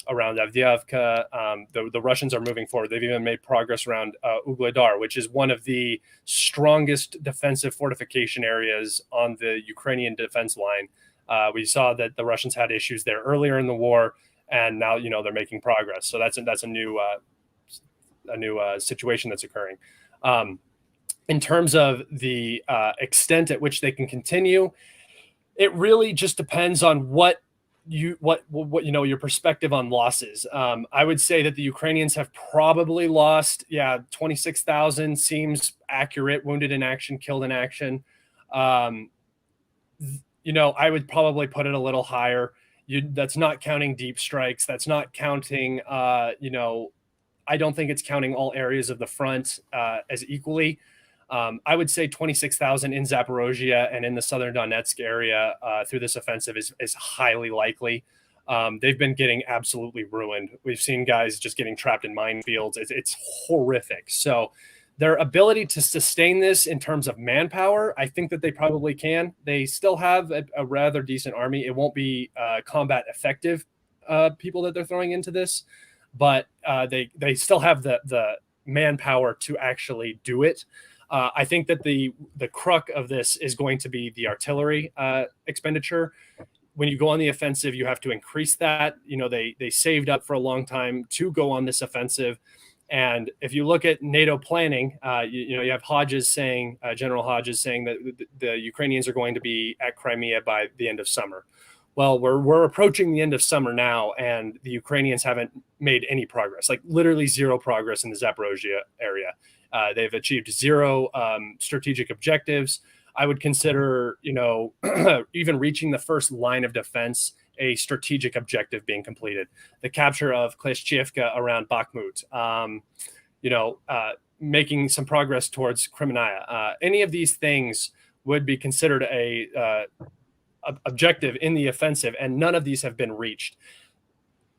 around Avdiivka. The Russians are moving forward. They've even made progress around Ugledar, which is one of the strongest defensive fortification areas on the Ukrainian defense line. We saw that the Russians had issues there earlier in the war, and now they're making progress. So that's a new situation that's occurring. In terms of the extent at which they can continue, it really just depends on what your perspective on losses. I would say that the Ukrainians have probably lost 26,000 seems accurate, wounded in action, killed in action. I would probably put it a little higher. That's not counting deep strikes. That's not counting I don't think it's counting all areas of the front as equally. I would say 26,000 in Zaporozhye and in the southern Donetsk area through this offensive is highly likely. They've been getting absolutely ruined. We've seen guys just getting trapped in minefields. It's horrific. So their ability to sustain this in terms of manpower, I think that they probably can. They still have a rather decent army. It won't be combat effective people that they're throwing into this, but they still have the manpower to actually do it. I think that the crux of this is going to be the artillery expenditure. When you go on the offensive, you have to increase that. They saved up for a long time to go on this offensive. And if you look at NATO planning, you have General Hodges saying that the Ukrainians are going to be at Crimea by the end of summer. Well, we're approaching the end of summer now, and the Ukrainians haven't made any progress, like literally zero progress in the Zaporozhye area. They've achieved zero strategic objectives. I would consider, even reaching the first line of defense a strategic objective being completed. The capture of Kleshchiivka around Bakhmut, making some progress towards Kryminaya. Any of these things would be considered a objective in the offensive, and none of these have been reached.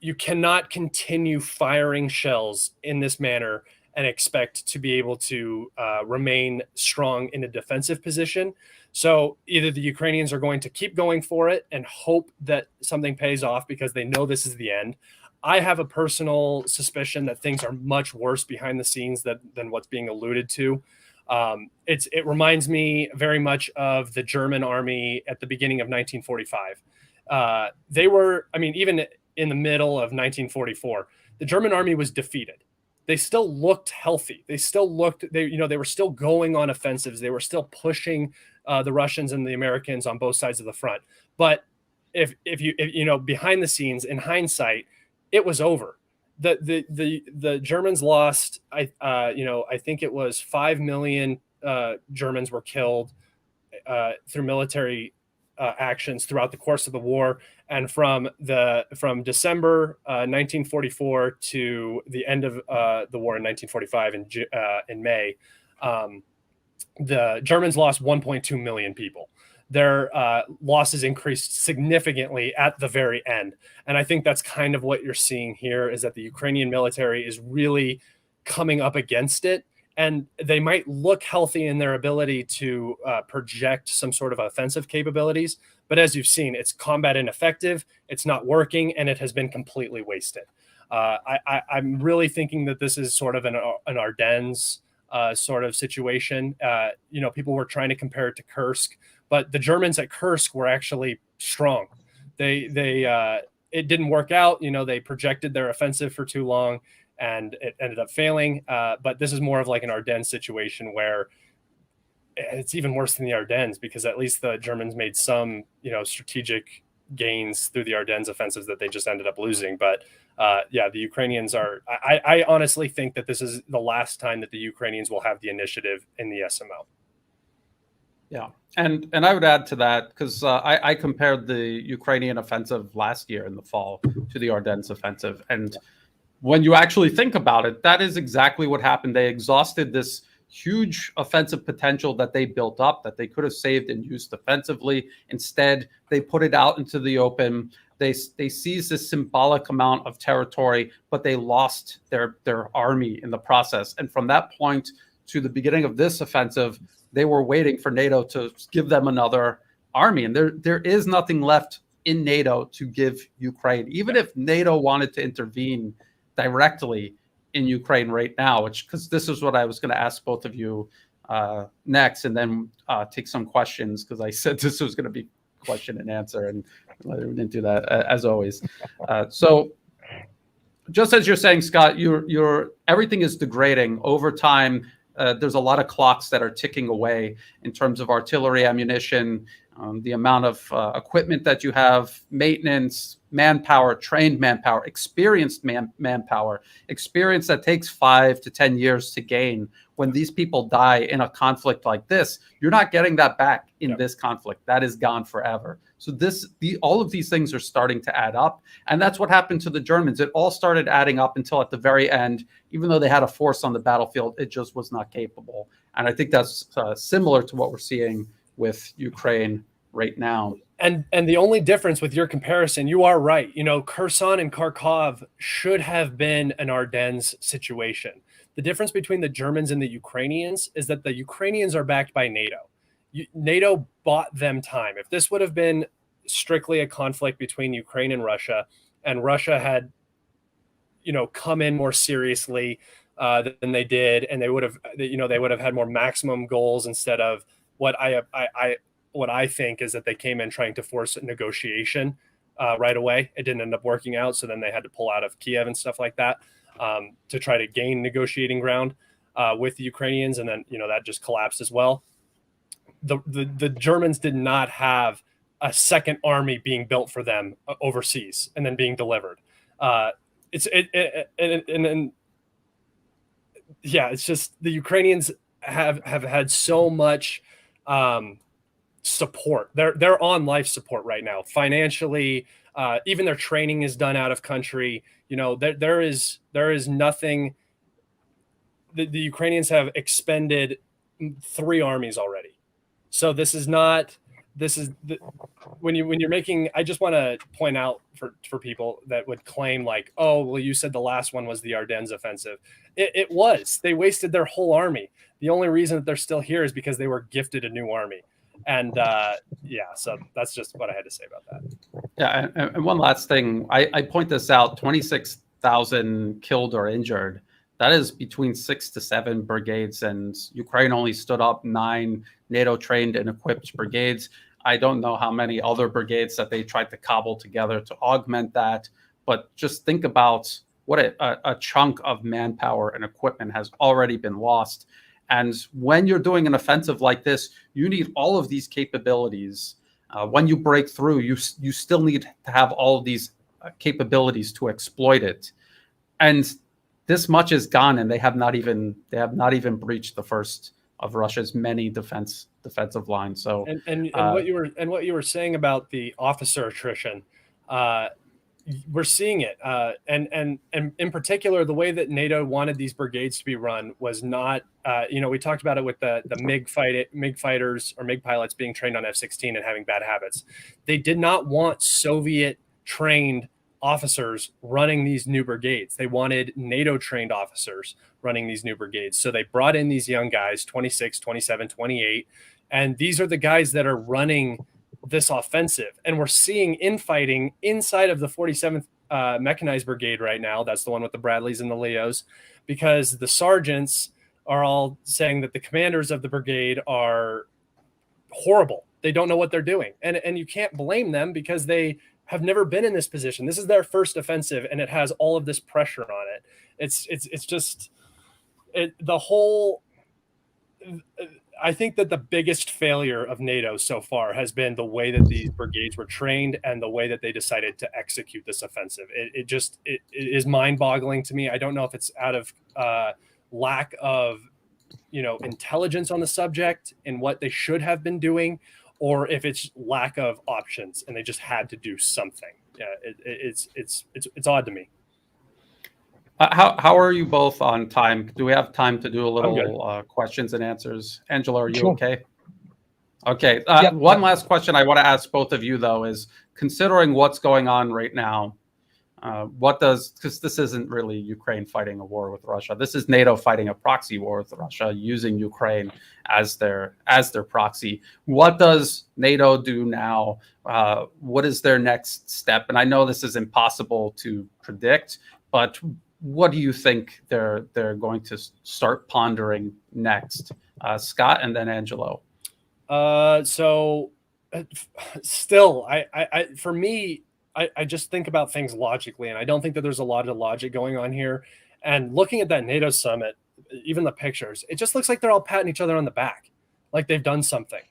You cannot continue firing shells in this manner and expect to be able to remain strong in a defensive position. So either the Ukrainians are going to keep going for it and hope that something pays off because they know this is the end. I have a personal suspicion that things are much worse behind the scenes than what's being alluded to. It reminds me very much of the German army at the beginning of 1945. They were, even in the middle of 1944, the German army was defeated. They still looked healthy. They were still going on offensives. They were still pushing the Russians and the Americans on both sides of the front. But if behind the scenes, in hindsight, it was over. The Germans lost. I think it was 5 million Germans were killed through military actions throughout the course of the war, and from December 1944 to the end of the war in 1945 in May, the Germans lost 1.2 million people. Their losses increased significantly at the very end, and I think that's kind of what you're seeing here, is that the Ukrainian military is really coming up against it and they might look healthy in their ability to project some sort of offensive capabilities. But as you've seen, it's combat ineffective, it's not working, and it has been completely wasted. I'm really thinking that this is sort of an Ardennes sort of situation. People were trying to compare it to Kursk, but the Germans at Kursk were actually strong. It didn't work out. They projected their offensive for too long, and it ended up failing. But this is more of like an Ardennes situation where it's even worse than the Ardennes, because at least the Germans made some, strategic gains through the Ardennes offensives that they just ended up losing. But the Ukrainians are, I honestly think that this is the last time that the Ukrainians will have the initiative in the SMO. Yeah. And I would add to that, because I compared the Ukrainian offensive last year in the fall to the Ardennes offensive. And when you actually think about it, that is exactly what happened. They exhausted this huge offensive potential that they built up, that they could have saved and used defensively. Instead, they put it out into the open. They seized this symbolic amount of territory, but they lost their army in the process. And from that point to the beginning of this offensive, they were waiting for NATO to give them another army. And there is nothing left in NATO to give Ukraine. Even if NATO wanted to intervene directly in Ukraine right now, because this is what I was going to ask both of you next, and then take some questions, because I said this was going to be question and answer, and we didn't do that, as always. So just as you're saying, Scott, everything is degrading over time. There's a lot of clocks that are ticking away in terms of artillery ammunition, the amount of equipment that you have, maintenance, manpower, trained manpower, experienced manpower, experience that takes 5 to 10 years to gain. When these people die in a conflict like this, you're not getting that back in this conflict. That is gone forever. So all of these things are starting to add up. And that's what happened to the Germans. It all started adding up until at the very end, even though they had a force on the battlefield, it just was not capable. And I think that's similar to what we're seeing with Ukraine right now. And the only difference with your comparison, you are right. Kherson and Kharkov should have been an Ardennes situation. The difference between the Germans and the Ukrainians is that the Ukrainians are backed by NATO. NATO bought them time. If this would have been strictly a conflict between Ukraine and Russia had, come in more seriously than they did, and they would have had more maximum goals instead of what I think is that they came in trying to force a negotiation right away. It didn't end up working out, so then they had to pull out of Kiev and stuff like that to try to gain negotiating ground with the Ukrainians, and then that just collapsed as well. The Germans did not have a second army being built for them overseas and then being delivered. It's just the Ukrainians have had so much support. They're on life support right now, financially. Even their training is done out of country. There is nothing. The Ukrainians have expended 3 armies already. So when you're making, I just want to point out for people that would claim like, oh, well, you said the last one was the Ardennes offensive. It was. They wasted their whole army. The only reason that they're still here is because they were gifted a new army. And so that's just what I had to say about that. Yeah, and one last thing, I point this out: 26,000 killed or injured. That is between 6 to 7 brigades, and Ukraine only stood up 9 NATO-trained and equipped brigades. I don't know how many other brigades that they tried to cobble together to augment that, but just think about what a chunk of manpower and equipment has already been lost. And when you're doing an offensive like this, you need all of these capabilities. When you break through, you still need to have all of these capabilities to exploit it. And this much is gone, and they have not even breached the first of Russia's many defensive lines. So what you were saying about the officer attrition, we're seeing it, and in particular, the way that NATO wanted these brigades to be run was not. We talked about it with the MiG fighters or MiG pilots being trained on F-16 and having bad habits. They did not want Soviet trained officers running these new brigades. They wanted NATO trained officers running these new brigades. So they brought in these young guys, 26, 27, 28. And these are the guys that are running this offensive. And we're seeing infighting inside of the 47th Mechanized Brigade right now. That's the one with the Bradleys and the Leos, because the sergeants are all saying that the commanders of the brigade are horrible. They don't know what they're doing. And you can't blame them because they have never been in this position. This is their first offensive, and it has all of this pressure on it. It's just the whole. I think that the biggest failure of NATO so far has been the way that these brigades were trained and the way that they decided to execute this offensive. It is mind-boggling to me. I don't know if it's out of lack of intelligence on the subject and what they should have been doing, or if it's lack of options and they just had to do something. Yeah, it's odd to me. How are you both on time? Do we have time to do a little questions and answers? Angela, are you Sure. okay? Okay. Yep. One last question I want to ask both of you, though, is considering what's going on right now, because this isn't really Ukraine fighting a war with Russia. This is NATO fighting a proxy war with Russia, using Ukraine as their proxy. What does NATO do now? What is their next step? And I know this is impossible to predict, but what do you think they're going to start pondering next? Scott, and then Angelo. So still, for me, I just think about things logically, and I don't think that there's a lot of logic going on here. And looking at that NATO summit, even the pictures, it just looks like they're all patting each other on the back, like they've done something.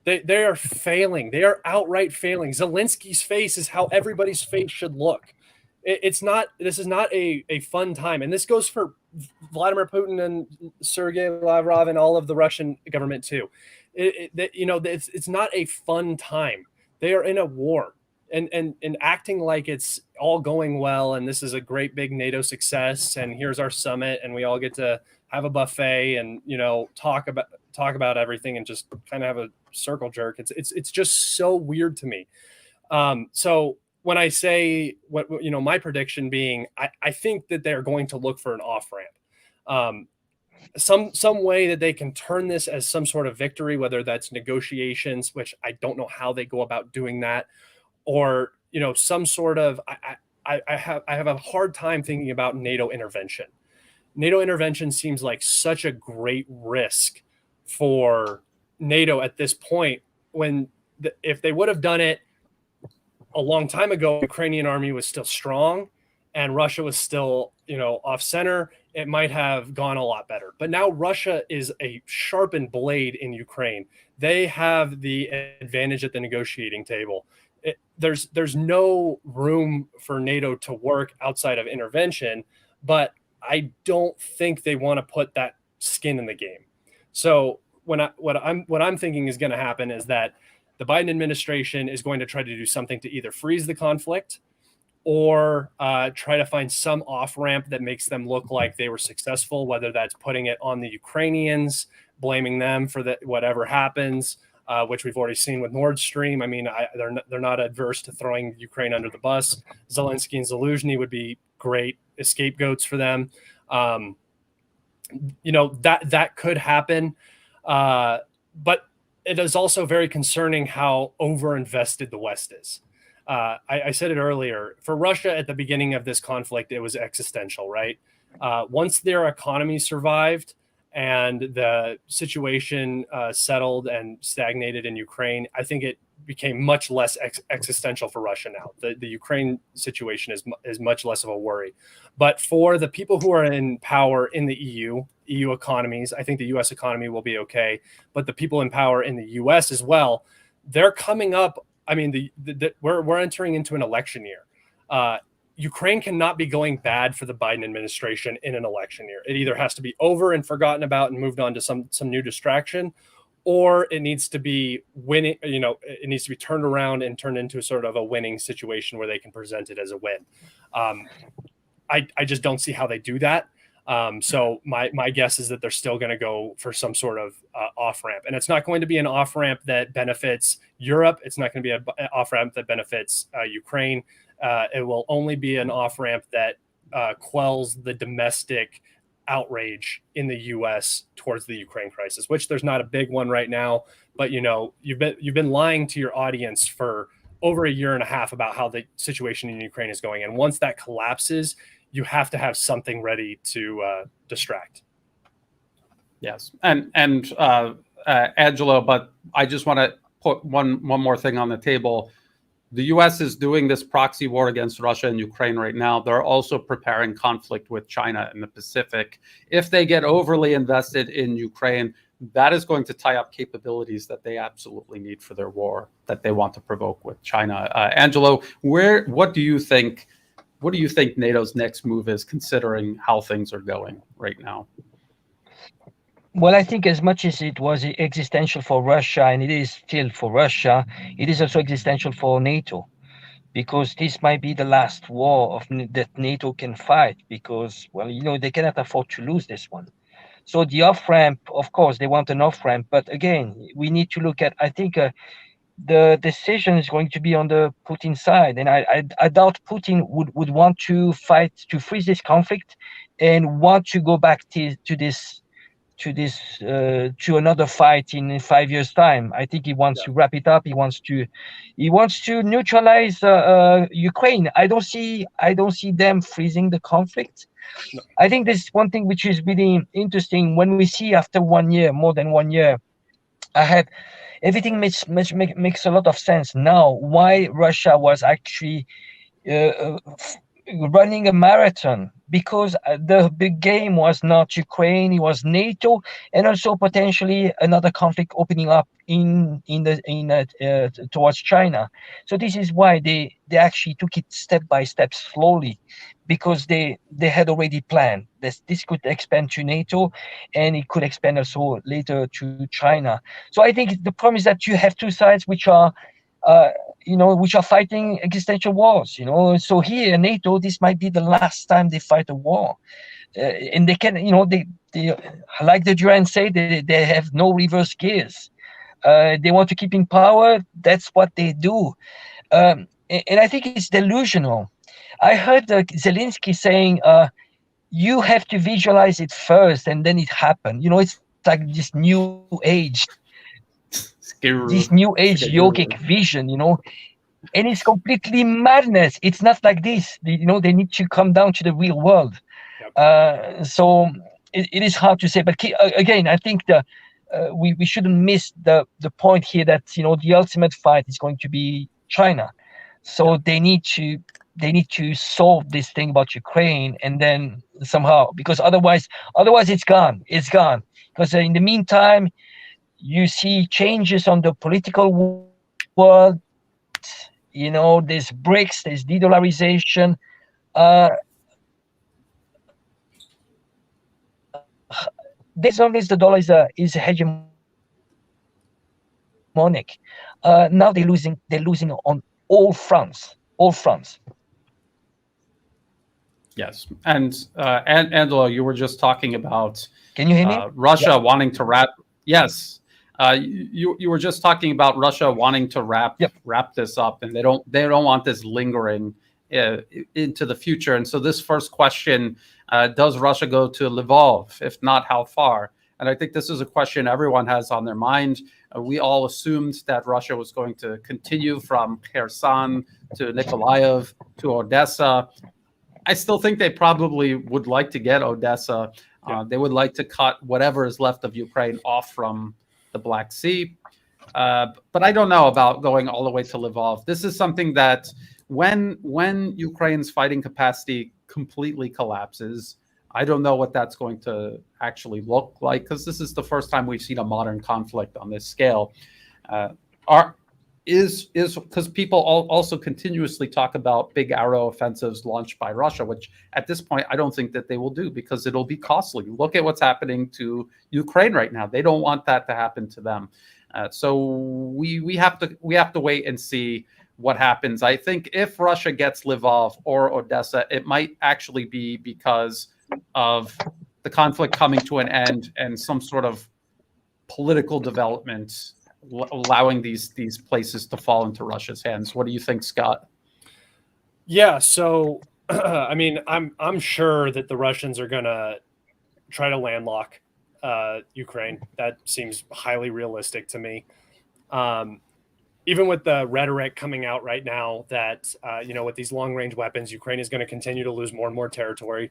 They are failing. They are outright failing. Zelensky's face is how everybody's face should look. This is not a fun time. And this goes for Vladimir Putin and Sergei Lavrov and all of the Russian government too. It's not a fun time. They are in a war and acting like it's all going well. And this is a great big NATO success. And here's our summit. And we all get to have a buffet and, talk about everything and just kind of have a circle jerk. It's just so weird to me. So when I say my prediction being, I think that they're going to look for an off ramp, some way that they can turn this as some sort of victory, whether that's negotiations, which I don't know how they go about doing that, or some sort of. I have a hard time thinking about NATO intervention. NATO intervention seems like such a great risk for NATO at this point. If they would have done it a long time ago, the Ukrainian army was still strong and Russia was still, off center, it might have gone a lot better. But now Russia is a sharpened blade in Ukraine. They have the advantage at the negotiating table. There's no room for NATO to work outside of intervention, but I don't think they want to put that skin in the game. So what I'm thinking is going to happen is that the Biden administration is going to try to do something to either freeze the conflict or try to find some off-ramp that makes them look like they were successful, whether that's putting it on the Ukrainians, blaming them for whatever happens, which we've already seen with Nord Stream. I mean, they're not adverse to throwing Ukraine under the bus. Zelensky and Zelensky would be great scapegoats for them. That could happen. But it is also very concerning how overinvested the West is. I said it earlier. For Russia at the beginning of this conflict, it was existential, right? Once their economy survived and the situation settled and stagnated in Ukraine, I think it became much less existential for Russia now. The Ukraine situation is much less of a worry. But for the people who are in power in the EU economies, I think the US economy will be okay. But the people in power in the US as well, they're coming up. I mean, we're entering into an election year. Ukraine cannot be going bad for the Biden administration in an election year. It either has to be over and forgotten about and moved on to some new distraction, or it needs to be winning. It needs to be turned around and turned into sort of a winning situation where they can present it as a win. I just don't see how they do that. So my guess is that they're still going to go for some sort of off ramp, and it's not going to be an off ramp that benefits Europe. It's not going to be an off ramp that benefits Ukraine. it will only be an off-ramp that quells the domestic outrage in the U.S. towards the Ukraine crisis, which there's not a big one right now. But you've been lying to your audience for over a year and a half about how the situation in Ukraine is going, and once that collapses, you have to have something ready to distract. Yes, and Angelo, but I just want to put one more thing on the table. The U.S. is doing this proxy war against Russia and Ukraine right now. They're also preparing conflict with China in the Pacific. If they get overly invested in Ukraine, that is going to tie up capabilities that they absolutely need for their war that they want to provoke with China. Angelo, what do you think NATO's next move is, considering how things are going right now? Well, I think as much as it was existential for Russia, and it is still for Russia, it is also existential for NATO, because this might be the last war that NATO can fight, because, well, they cannot afford to lose this one. So the off-ramp, of course, they want an off-ramp, but again, we need to look at, I think, the decision is going to be on the Putin side, and I doubt Putin would want to fight to freeze this conflict and want to go back to another fight in 5 years' time. I think he wants to wrap it up. He wants to neutralize Ukraine. I don't see them freezing the conflict. No. I think there's one thing which is really interesting when we see after 1 year, more than 1 year, everything makes a lot of sense now. Why Russia was actually running a marathon, because the big game was not Ukraine, it was NATO, and also potentially another conflict opening up towards China. So this is why they actually took it step by step, slowly, because they had already planned this could expand to NATO, and it could expand also later to China. So I think the problem is that you have two sides which are fighting existential wars. So here, NATO, this might be the last time they fight a war, and they can, they like the Durand say, they have no reverse gears. They want to keep in power. That's what they do, and I think it's delusional. I heard Zelensky saying, "You have to visualize it first, and then it happened." It's like this new age. This new age yogic vision, and it's completely madness. It's not like this. They need to come down to the real world. Yep. So it is hard to say. But again, I think we shouldn't miss the point here that the ultimate fight is going to be China. So they need to solve this thing about Ukraine, and then somehow, because otherwise it's gone. It's gone. Because in the meantime, you see changes on the political world. There's BRICS, there's de-dollarization. As long as the dollar is hegemonic, now they're losing on all fronts. Yes, and Angelo, you were just talking about. Can you hear me? Russia wanting to wrap. Yes. You were just talking about Russia wanting to wrap this up, and they don't want this lingering into the future. And so this first question, does Russia go to Lvov? If not, how far? And I think this is a question everyone has on their mind. We all assumed that Russia was going to continue from Kherson to Nikolaev to Odessa. I still think they probably would like to get Odessa. They would like to cut whatever is left of Ukraine off from the Black Sea. But I don't know about going all the way to Lvov. This is something that when Ukraine's fighting capacity completely collapses, I don't know what that's going to actually look like, because this is the first time we've seen a modern conflict on this scale. Because people also continuously talk about big arrow offensives launched by Russia, which at this point I don't think that they will do, because it'll be costly. Look at what's happening to Ukraine right now. They don't want that to happen to them. So we have to wait and see what happens. I think if Russia gets Lvov or Odessa, it might actually be because of the conflict coming to an end and some sort of political development allowing these places to fall into Russia's hands. What do you think, Scott? Yeah. So, I mean, I'm sure that the Russians are gonna try to landlock Ukraine. That seems highly realistic to me. Um, Even with the rhetoric coming out right now that with these long range weapons, Ukraine is going to continue to lose more and more territory.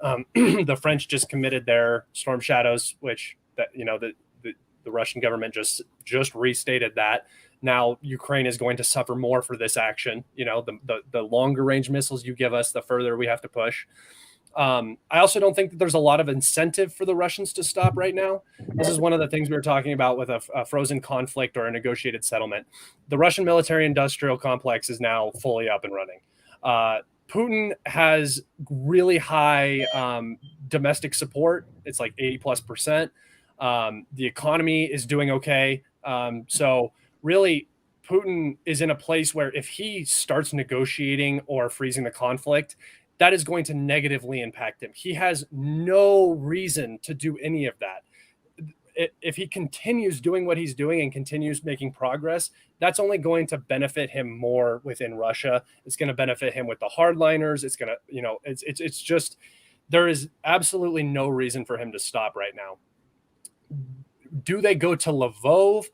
The French just committed their Storm Shadows, which the Russian government just restated that. Now Ukraine is going to suffer more for this action. The longer range missiles you give us, the further we have to push. I also don't think that there's a lot of incentive for the Russians to stop right now. This is one of the things we were talking about with a frozen conflict or a negotiated settlement. The Russian military-industrial complex is now fully up and running. Putin has really high domestic support. It's like 80+%. The economy is doing okay. So really, Putin is in a place where if he starts negotiating or freezing the conflict, that is going to negatively impact him. He has no reason to do any of that. If he continues doing what he's doing and continues making progress, that's only going to benefit him more within Russia. It's going to benefit him with the hardliners. It's going to, it's just, there is absolutely no reason for him to stop right now. Do they go to Lvov?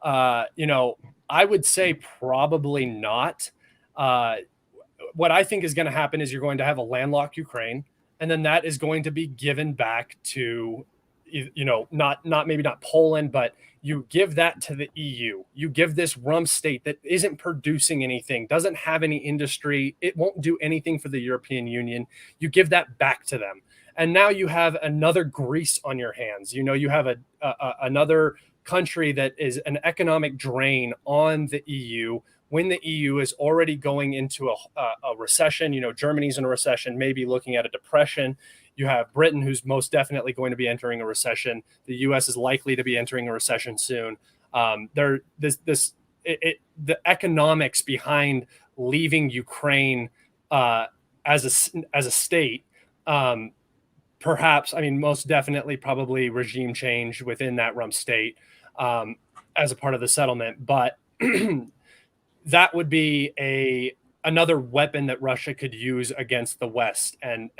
I would say probably not. What I think is going to happen is you're going to have a landlocked Ukraine, and then that is going to be given back to, maybe not Poland, but you give that to the EU. You give this rump state that isn't producing anything, doesn't have any industry. It won't do anything for the European Union. You give that back to them. And now you have another Greece on your hands. You have another country that is an economic drain on the EU when the EU is already going into a recession. Germany's in a recession, maybe looking at a depression. You have Britain, who's most definitely going to be entering a recession. The US is likely to be entering a recession soon. The economics behind leaving Ukraine as a state, perhaps, most definitely, probably regime change within that rump state as a part of the settlement, but that would be another weapon that Russia could use against the West, and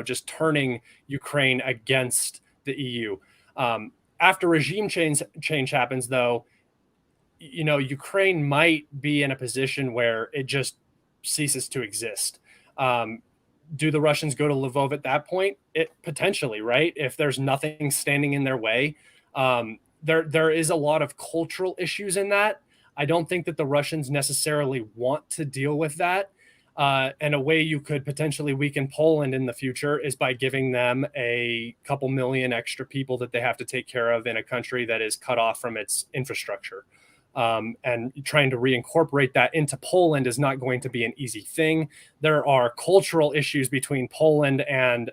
just turning Ukraine against the EU. After regime change happens, though, Ukraine might be in a position where it just ceases to exist. Do the Russians go to Lvov at that point? It potentially, right? If there's nothing standing in their way. There is a lot of cultural issues in that. I don't think that the Russians necessarily want to deal with that. And a way you could potentially weaken Poland in the future is by giving them a couple million extra people that they have to take care of in a country that is cut off from its infrastructure. And trying to reincorporate that into Poland is not going to be an easy thing. There are cultural issues between Poland and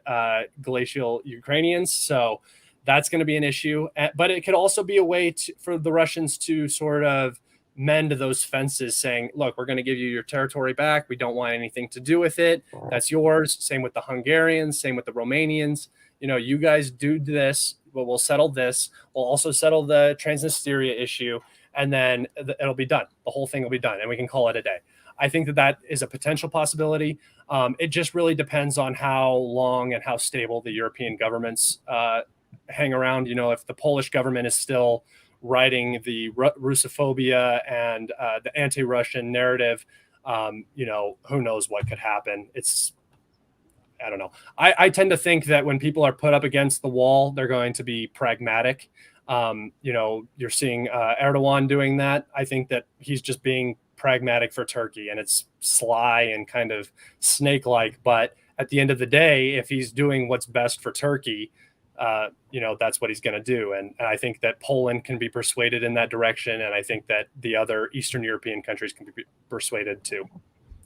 glacial Ukrainians. So that's going to be an issue. But it could also be a way for the Russians to sort of mend those fences, saying, look, we're going to give you your territory back. We don't want anything to do with it. That's yours. Same with the Hungarians, same with the Romanians. You guys do this, but we'll settle this. We'll also settle the Transnistria issue, and then it'll be done. The whole thing will be done, and we can call it a day. I think that is a potential possibility. It just really depends on how long and how stable the European governments hang around. If the Polish government is still writing the Russophobia and the anti-Russian narrative, who knows what could happen. I don't know. I tend to think that when people are put up against the wall, they're going to be pragmatic. You're seeing Erdogan doing that. I think that he's just being pragmatic for Turkey, and it's sly and kind of snake-like. But at the end of the day, if he's doing what's best for Turkey, that's what he's going to do. And I think that Poland can be persuaded in that direction. And I think that the other Eastern European countries can be persuaded too,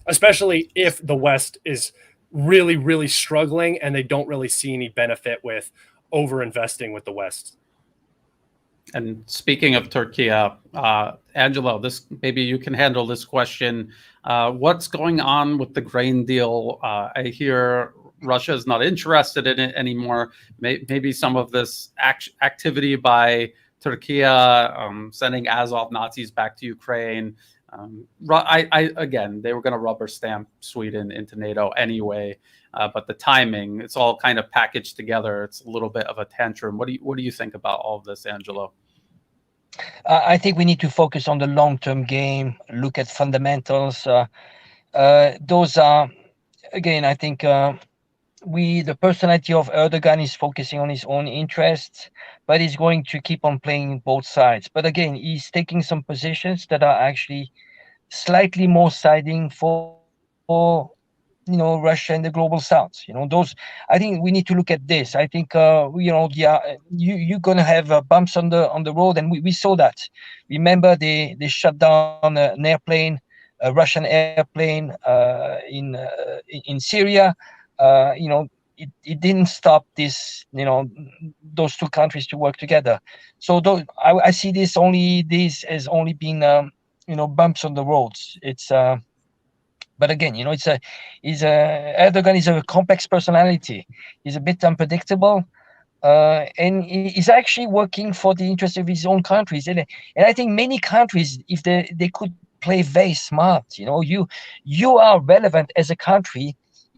especially if the West is really, really struggling and they don't really see any benefit with over-investing with the West. And speaking of Turkey, Angelo, maybe you can handle this question. What's going on with the grain deal? I hear Russia is not interested in it anymore. Maybe some of this activity by Turkey, sending Azov Nazis back to Ukraine, Again, they were going to rubber stamp Sweden into NATO anyway, but the timing, it's all kind of packaged together. It's a little bit of a tantrum. What do you think about all of this, Angelo? I think we need to focus on the long-term game, look at fundamentals. Those are, again, I think the personality of Erdogan is focusing on his own interests, but he's going to keep on playing both sides. But again, he's taking some positions that are actually slightly more siding for Russia and the global south. Those, I think we need to look at this. I think you're gonna have bumps on the road, and we saw that. Remember, they shut down an airplane, a Russian airplane in Syria. It didn't stop those two countries to work together. So I see this as only being bumps on the roads. It's but again, Erdogan is a complex personality. He's a bit unpredictable, and he's actually working for the interest of his own countries. And I think many countries, if they could play very smart, you are relevant as a country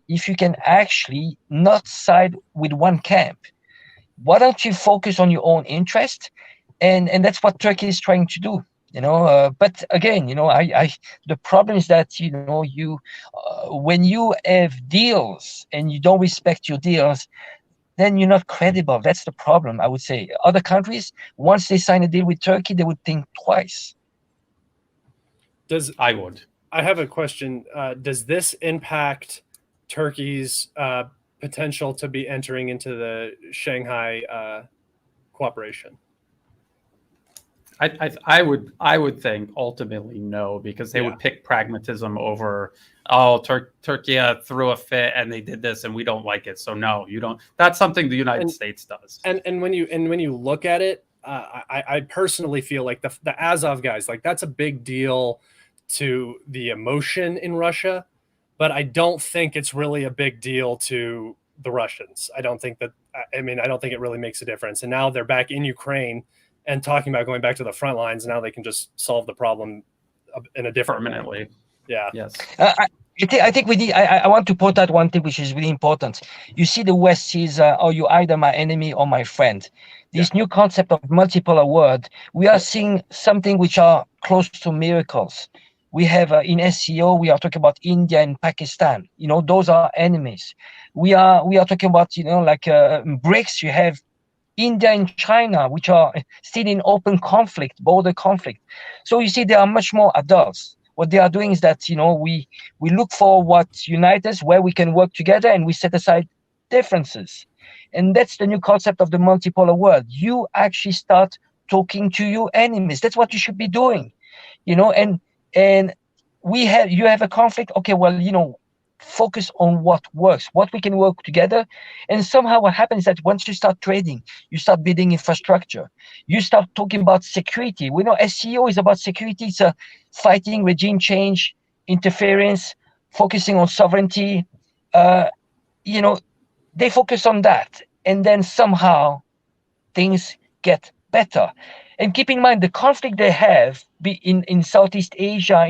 if you can actually not side with one camp. Why don't you focus on your own interest? And that's what Turkey is trying to do. But again, the problem is that when you have deals and you don't respect your deals, then you're not credible. That's the problem, I would say. Other countries, once they sign a deal with Turkey, they would think twice. I have a question. Does this impact Turkey's potential to be entering into the Shanghai cooperation? I would think ultimately no, because they would pick pragmatism over, Turkey threw a fit and they did this and we don't like it, so no, you don't. That's something the United States does. And when you look at it, I personally feel like the Azov guys, like, that's a big deal to the emotion in Russia, but I don't think it's really a big deal to the Russians. I don't think it really makes a difference. And now they're back in Ukraine and talking about going back to the front lines. Now they can just solve the problem in a different permanently way. Yeah. Yes. I think we need. I want to point out one thing which is really important. You see, the West sees, you're either my enemy or my friend. This new concept of multipolar world, we are seeing something which are close to miracles. We have in SEO, we are talking about India and Pakistan. Those are enemies. We are talking about BRICS. You have India and China, which are still in open conflict, border conflict. So you see, they are much more adults. What they are doing is that, we look for what unites us, where we can work together, and we set aside differences. And that's the new concept of the multipolar world. You actually start talking to your enemies. That's what you should be doing, and you have a conflict. Okay, well, focus on what works, what we can work together. And somehow what happens is that once you start trading, you start building infrastructure, you start talking about security. We know SEO is about security. It's fighting regime change, interference, focusing on sovereignty. They focus on that, and then somehow things get better. And keep in mind, the conflict they have in Southeast Asia,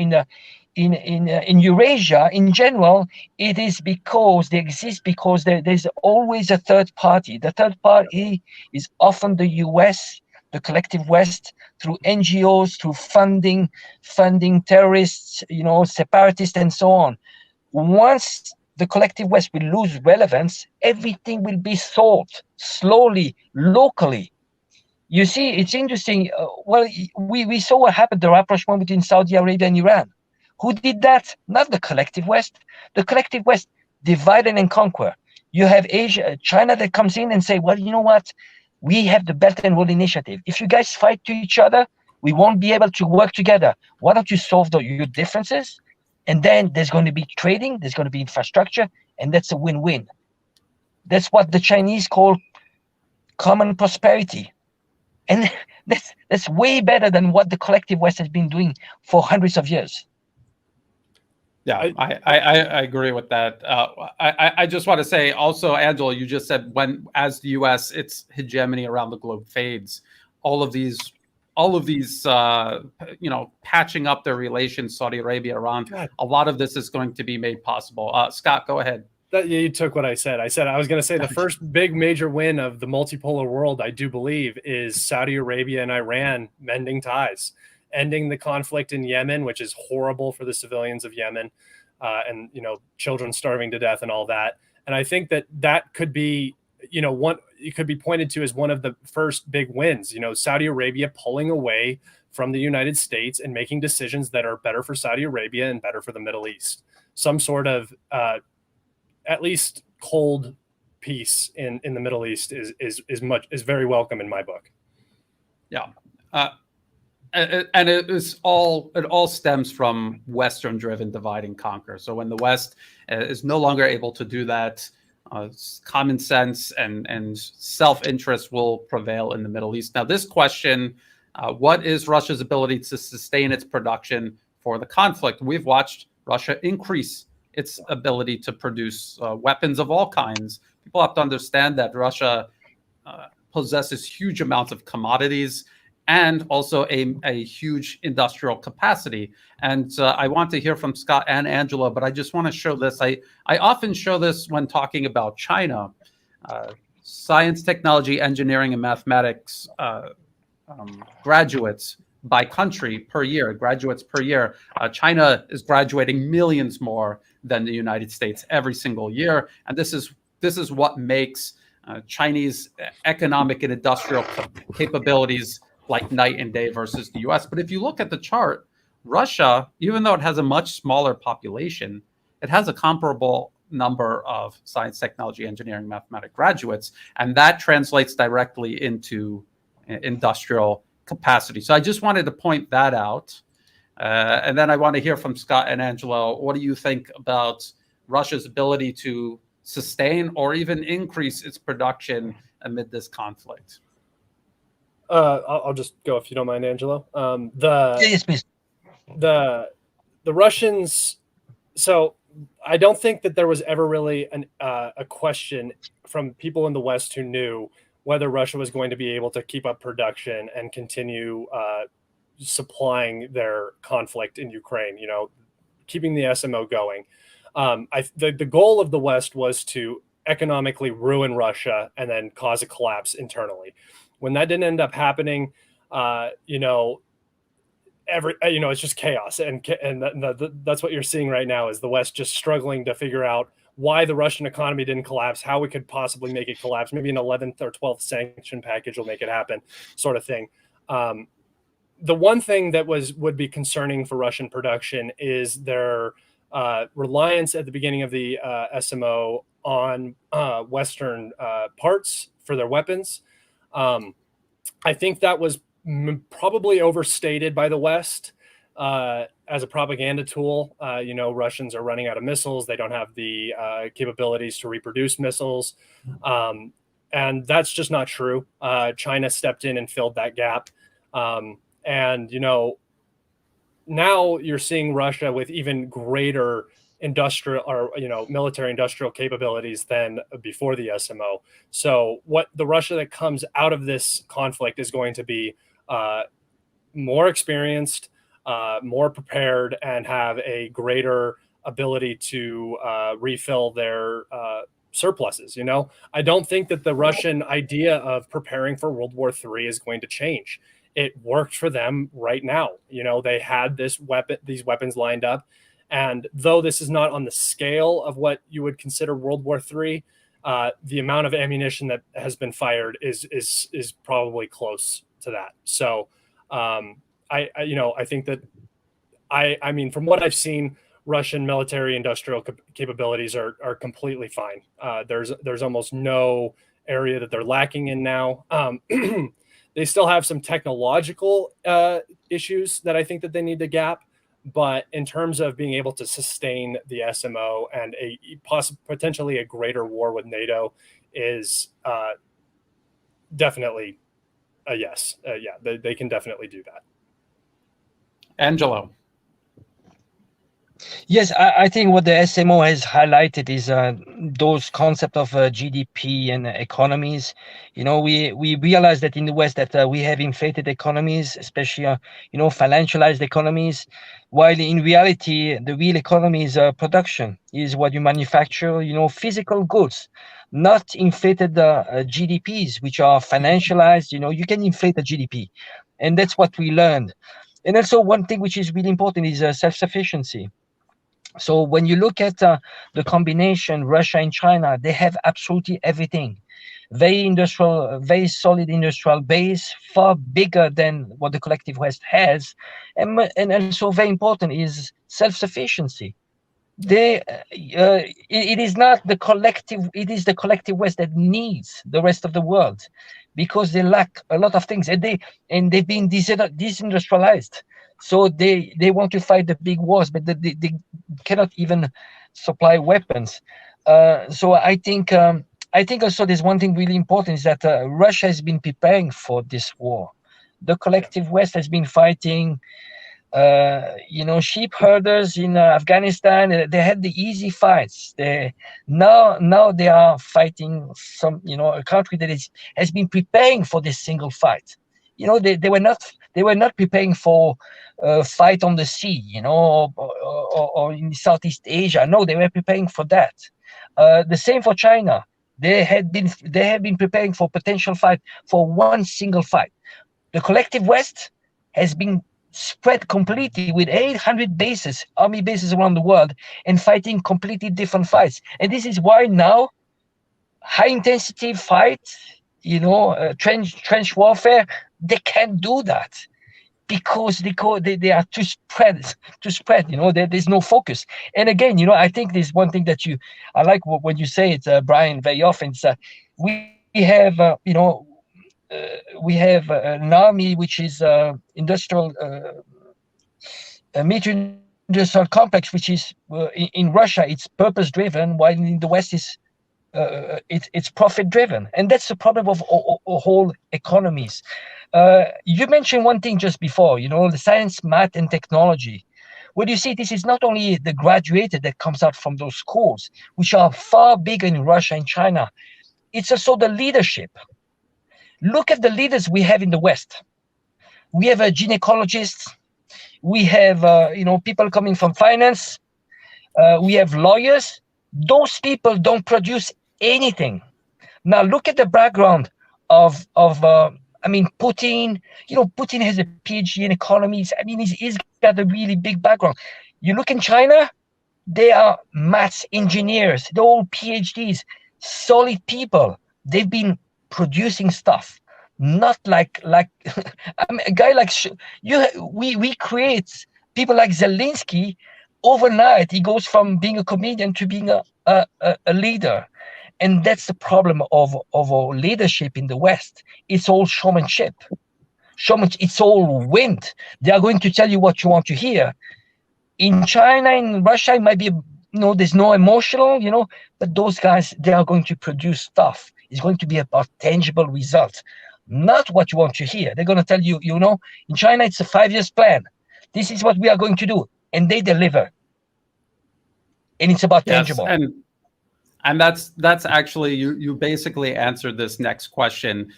in Eurasia in general, it is because they exist because there's always a third party. The third party is often the US, the collective West, through NGOs, through funding terrorists, separatists, and so on. Once the collective West will lose relevance, everything will be solved slowly, locally. You see, it's interesting. We saw what happened, the rapprochement between Saudi Arabia and Iran. Who did that? Not the collective West. The collective West divided and conquer. You have China that comes in and say, well, you know what? We have the Belt and Road Initiative. If you guys fight to each other, we won't be able to work together. Why don't you solve your differences? And then there's going to be trading, there's going to be infrastructure, and that's a win-win. That's what the Chinese call common prosperity. And that's way better than what the collective West has been doing for hundreds of years. Yeah, I agree with that. I just want to say also, Angela, you just said as the U.S., its hegemony around the globe fades, all of these all of these, patching up their relations, Saudi Arabia, Iran, God. a lot of this is going to be made possible. Scott, go ahead. You took what I said. I was going to say the first big major win of the multipolar world, I do believe, is Saudi Arabia and Iran mending ties, ending the conflict in Yemen, which is horrible for the civilians of Yemen, and children starving to death and all that. And I think that could be, it could be pointed to as one of the first big wins. Saudi Arabia pulling away from the United States and making decisions that are better for Saudi Arabia and better for the Middle East. Some sort of at least cold peace in the Middle East is very welcome in my book. Yeah. And it all stems from Western driven divide and conquer. So when the West is no longer able to do that, common sense and self-interest will prevail in the Middle East. Now, this question, what is Russia's ability to sustain its production for the conflict? We've watched Russia increase its ability to produce weapons of all kinds. People have to understand that Russia possesses huge amounts of commodities and also a huge industrial capacity. And I want to hear from Scott and Angela, but I just want to show this. I often show this when talking about China. Science, technology, engineering, and mathematics graduates by country per year, graduates per year. China is graduating millions more than the United States every single year. And this is what makes Chinese economic and industrial capabilities like night and day versus the US. But if you look at the chart, Russia, even though it has a much smaller population, it has a comparable number of science, technology, engineering, mathematics graduates, and that translates directly into industrial capacity. So I just wanted to point that out. And then I want to hear from Scott and Angelo. What do you think about Russia's ability to sustain or even increase its production amid this conflict? I'll just go if you don't mind, Angelo. Yes, please. The Russians. So I don't think that there was ever really a question from people in the West who knew whether Russia was going to be able to keep up production and continue supplying their conflict in Ukraine. Keeping the SMO going. The goal of the West was to economically ruin Russia and then cause a collapse internally. When that didn't end up happening, it's just chaos, and that's what you're seeing right now is the West just struggling to figure out why the Russian economy didn't collapse, how we could possibly make it collapse. Maybe an 11th or 12th sanction package will make it happen, sort of thing. The one thing that would be concerning for Russian production is their reliance at the beginning of the SMO on Western parts for their weapons. I think that was probably overstated by the West as a propaganda tool. Russians are running out of missiles. They don't have the capabilities to reproduce missiles. And that's just not true. China stepped in and filled that gap. Now you're seeing Russia with even greater industrial or military industrial capabilities than before the SMO. So what the Russia that comes out of this conflict is going to be more experienced, more prepared, and have a greater ability to refill their surpluses. I don't think that the Russian idea of preparing for World War III is going to change. It worked for them right now. They had these weapons lined up. And though this is not on the scale of what you would consider World War III, the amount of ammunition that has been fired is probably close to that. So I think that I mean, from what I've seen, Russian military industrial capabilities are completely fine. There's almost no area that they're lacking in now. They still have some technological issues that I think that they need to gap. But in terms of being able to sustain the SMO and potentially a greater war with NATO is definitely a yes. They can definitely do that. Angelo. Yes, I think what the SMO has highlighted is those concept of GDP and economies. We realize that in the West that we have inflated economies, especially financialized economies, while in reality the real economy is production, is what you manufacture, physical goods, not inflated GDPs, which are financialized. You can inflate a GDP, and that's what we learned. And also one thing which is really important is self-sufficiency. So when you look at the combination, Russia and China, they have absolutely everything. Very industrial, very solid industrial base, far bigger than what the collective West has. And also very important is self-sufficiency. It is not the collective, it is the collective West that needs the rest of the world because they lack a lot of things, and they've been disindustrialized. So they want to fight the big wars, but they cannot even supply weapons. So I think also there's one thing really important is that Russia has been preparing for this war. The collective West has been fighting sheep herders in Afghanistan. They had the easy fights. Now they are fighting a country that has been preparing for this single fight. They were not preparing for a fight on the sea, or in Southeast Asia. No, they were preparing for that. The same for China. They have been preparing for potential fight for one single fight. The collective West has been spread completely with 800 bases, army bases around the world, and fighting completely different fights. And this is why now high intensity fight, trench warfare, they can't do that because they are too spread. There's no focus. And again, I think there's one thing that I like when you say it, Brian, very often. It's we have we have an army which is industrial, a military industrial complex, which is in Russia, it's purpose driven, while in the West it's profit driven, and that's the problem of whole economies. You mentioned one thing just before, the science, math, and technology. Well, you see, this is not only the graduated that comes out from those schools, which are far bigger in Russia and China. It's also the leadership. Look at the leaders we have in the West. We have a gynecologist. We have people coming from finance. We have lawyers. Those people don't produce anything. Now look at the background of Putin. Putin has a PhD in economics. He's got a really big background. You look in China, they are maths engineers. They're all PhDs, solid people. They've been producing stuff, not like a guy like you. We create people like Zelensky overnight. He goes from being a comedian to being a leader, and that's the problem of our leadership in the West. It's all showmanship. It's all wind. They are going to tell you what you want to hear. In China, in Russia, it might be there's no emotional, but those guys, they are going to produce stuff. It's going to be about tangible results, not what you want to hear. They're going to tell you, in China, it's a 5-year plan. This is what we are going to do. And they deliver. And it's about tangible. And that's actually, you basically answered this next question.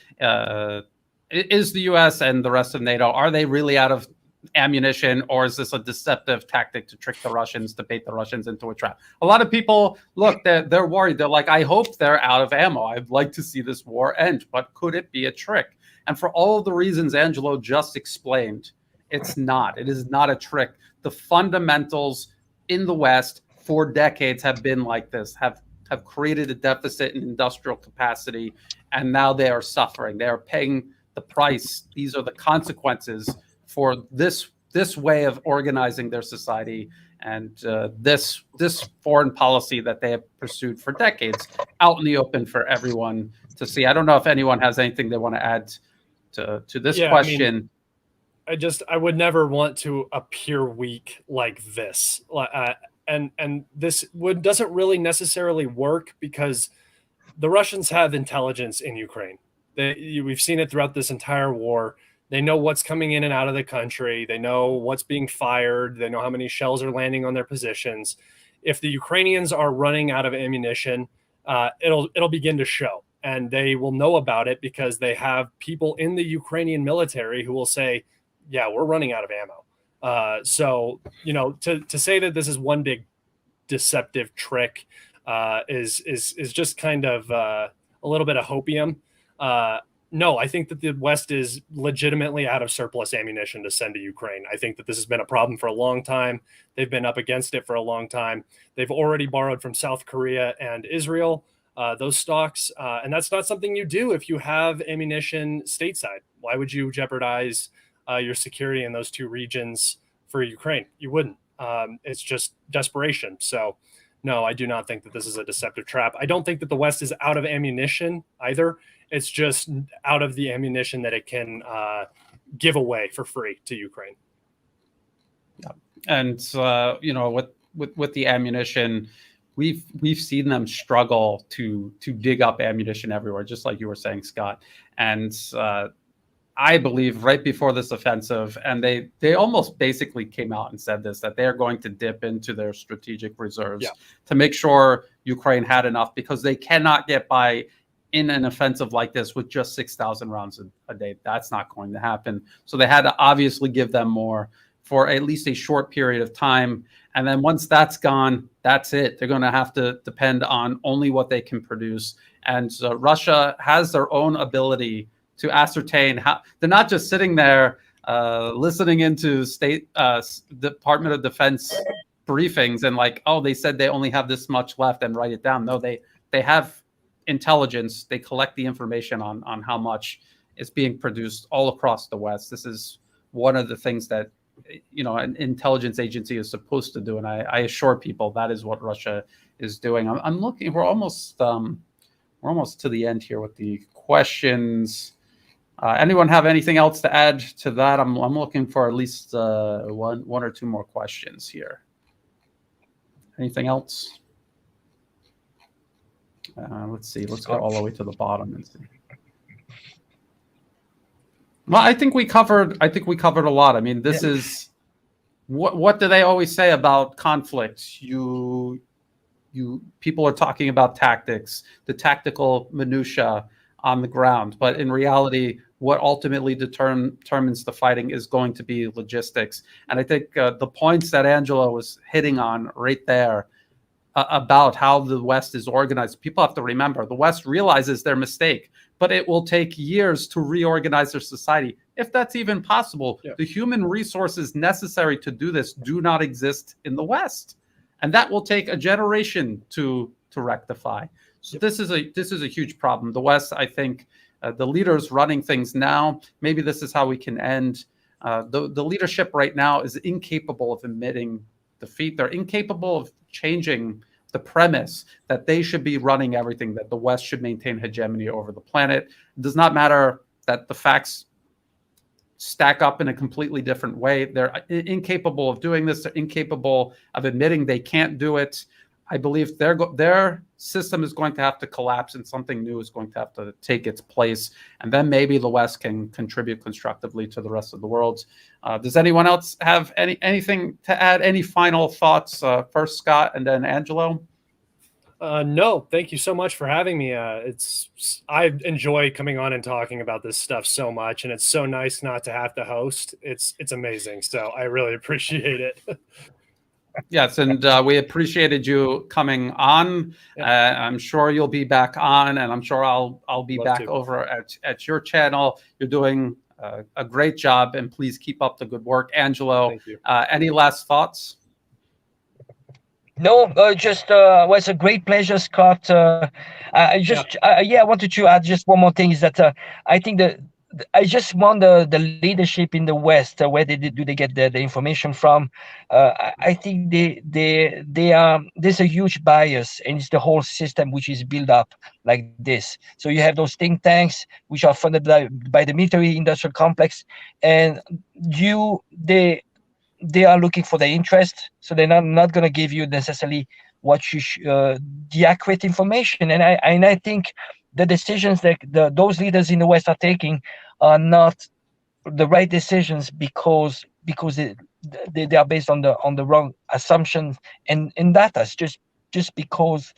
Is the US and the rest of NATO, are they really out of ammunition, or is this a deceptive tactic to trick the Russians, to bait the Russians into a trap? A lot of people, look, they're worried. They're like, I hope they're out of ammo. I'd like to see this war end, but could it be a trick? And for all of the reasons Angelo just explained, it's not. It is not a trick. The fundamentals in the West for decades have been like this, have created a deficit in industrial capacity, and now they are suffering. They are paying the price. These are the consequences for this way of organizing their society and this foreign policy that they have pursued for decades out in the open for everyone to see. I don't know if anyone has anything they want to add to this question. I would never want to appear weak like this. And this doesn't really necessarily work because the Russians have intelligence in Ukraine. We've seen it throughout this entire war. They know what's coming in and out of the country. They know what's being fired. They know how many shells are landing on their positions. If the Ukrainians are running out of ammunition, it'll begin to show, and they will know about it because they have people in the Ukrainian military who will say, "Yeah, we're running out of ammo." So, to say that this is one big deceptive trick is just kind of a little bit of hopium. No, I think that the West is legitimately out of surplus ammunition to send to Ukraine. I think that this has been a problem for a long time. They've been up against it for a long time. They've already borrowed from South Korea and Israel, those stocks. And that's not something you do if you have ammunition stateside. Why would you jeopardize your security in those two regions for Ukraine? You wouldn't. It's just desperation. So, no, I do not think that this is a deceptive trap. I don't think that the West is out of ammunition either. It's just out of the ammunition that it can give away for free to Ukraine. Yeah. And with the ammunition, we've seen them struggle to dig up ammunition everywhere, just like you were saying, Scott. And I believe right before this offensive, and they almost basically came out and said this, that they're going to dip into their strategic reserves to make sure Ukraine had enough, because they cannot get by in an offensive like this with just 6,000 rounds a day. That's not going to happen. So they had to obviously give them more for at least a short period of time. And then once that's gone, that's it. They're going to have to depend on only what they can produce. And Russia has their own ability to ascertain how. They're not just sitting there listening into state Department of Defense briefings and like, oh, they said they only have this much left and write it down. No, they have intelligence. They collect the information on how much is being produced all across the West. This is one of the things that an intelligence agency is supposed to do, and I assure people that is what Russia is doing. I'm looking. We're almost to the end here with the questions. Anyone have anything else to add to that? I'm looking for at least one or two more questions here. Anything else? Let's see. Let's go all the way to the bottom and see. Well, I think we covered a lot. I mean, this is what do they always say about conflict? People are talking about tactics, the tactical minutia on the ground, but in reality, what ultimately determines the fighting is going to be logistics. And I think the points that Angelo was hitting on right there about how the West is organized, people have to remember the West realizes their mistake, but it will take years to reorganize their society, if that's even possible. Yeah. The human resources necessary to do this do not exist in the West, and that will take a generation to rectify. So this is a huge problem. The West, I think, the leaders running things now, maybe this is how we can end. The leadership right now is incapable of admitting defeat. They're incapable of changing the premise that they should be running everything, that the West should maintain hegemony over the planet. It does not matter that the facts stack up in a completely different way. They're incapable of doing this. They're incapable of admitting they can't do it. I believe their system is going to have to collapse and something new is going to have to take its place. And then maybe the West can contribute constructively to the rest of the world. Does anyone else have anything to add? Any final thoughts? First, Scott, and then Angelo? No, thank you so much for having me. I enjoy coming on and talking about this stuff so much, and it's so nice not to have to host. It's amazing. So I really appreciate it. Yes, and we appreciated you coming on. I'm sure you'll be back on, and I'm sure I'll be back over at your channel. You're doing a great job, and please keep up the good work. Angelo, thank you. Any last thoughts? No, just was a great pleasure, Scott. I wanted to add just one more thing, is that I think that I just want the leadership in the West, where do they get the information from? I think they are, there's a huge bias, and it's the whole system which is built up like this. So you have those think tanks which are funded by the military industrial complex, and they are looking for their interest. So they're not going to give you necessarily what the accurate information. And I think the decisions that those leaders in the West are taking are not the right decisions because they are based on the wrong assumptions and data. It's just because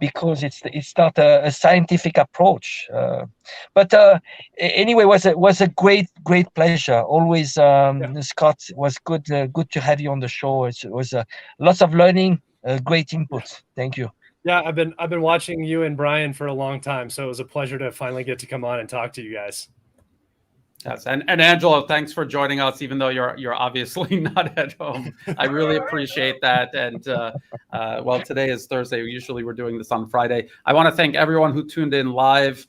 it's not a scientific approach. But anyway, was a great pleasure. Always, Scott, was good to have you on the show. It was lots of learning, great input. Thank you. Yeah, I've been watching you and Brian for a long time, so it was a pleasure to finally get to come on and talk to you guys. Yes, and Angelo, thanks for joining us, even though you're obviously not at home. I really appreciate that. And well, today is Thursday. Usually we're doing this on Friday. I want to thank everyone who tuned in live.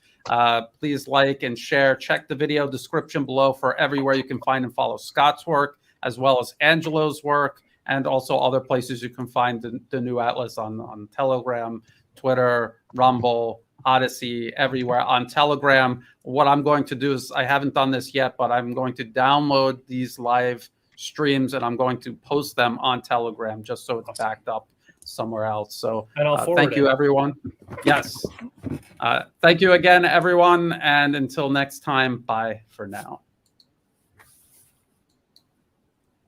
Please like and share. Check the video description below for everywhere you can find and follow Scott's work, as well as Angelo's work, and also other places you can find the new Atlas on Telegram, Twitter, Rumble, Odyssey, everywhere. On Telegram, what I'm going to do is, I haven't done this yet, but I'm going to download these live streams and I'm going to post them on Telegram just so it's backed up somewhere else. So thank you, everyone. Yes. Thank you again, everyone. And until next time, bye for now.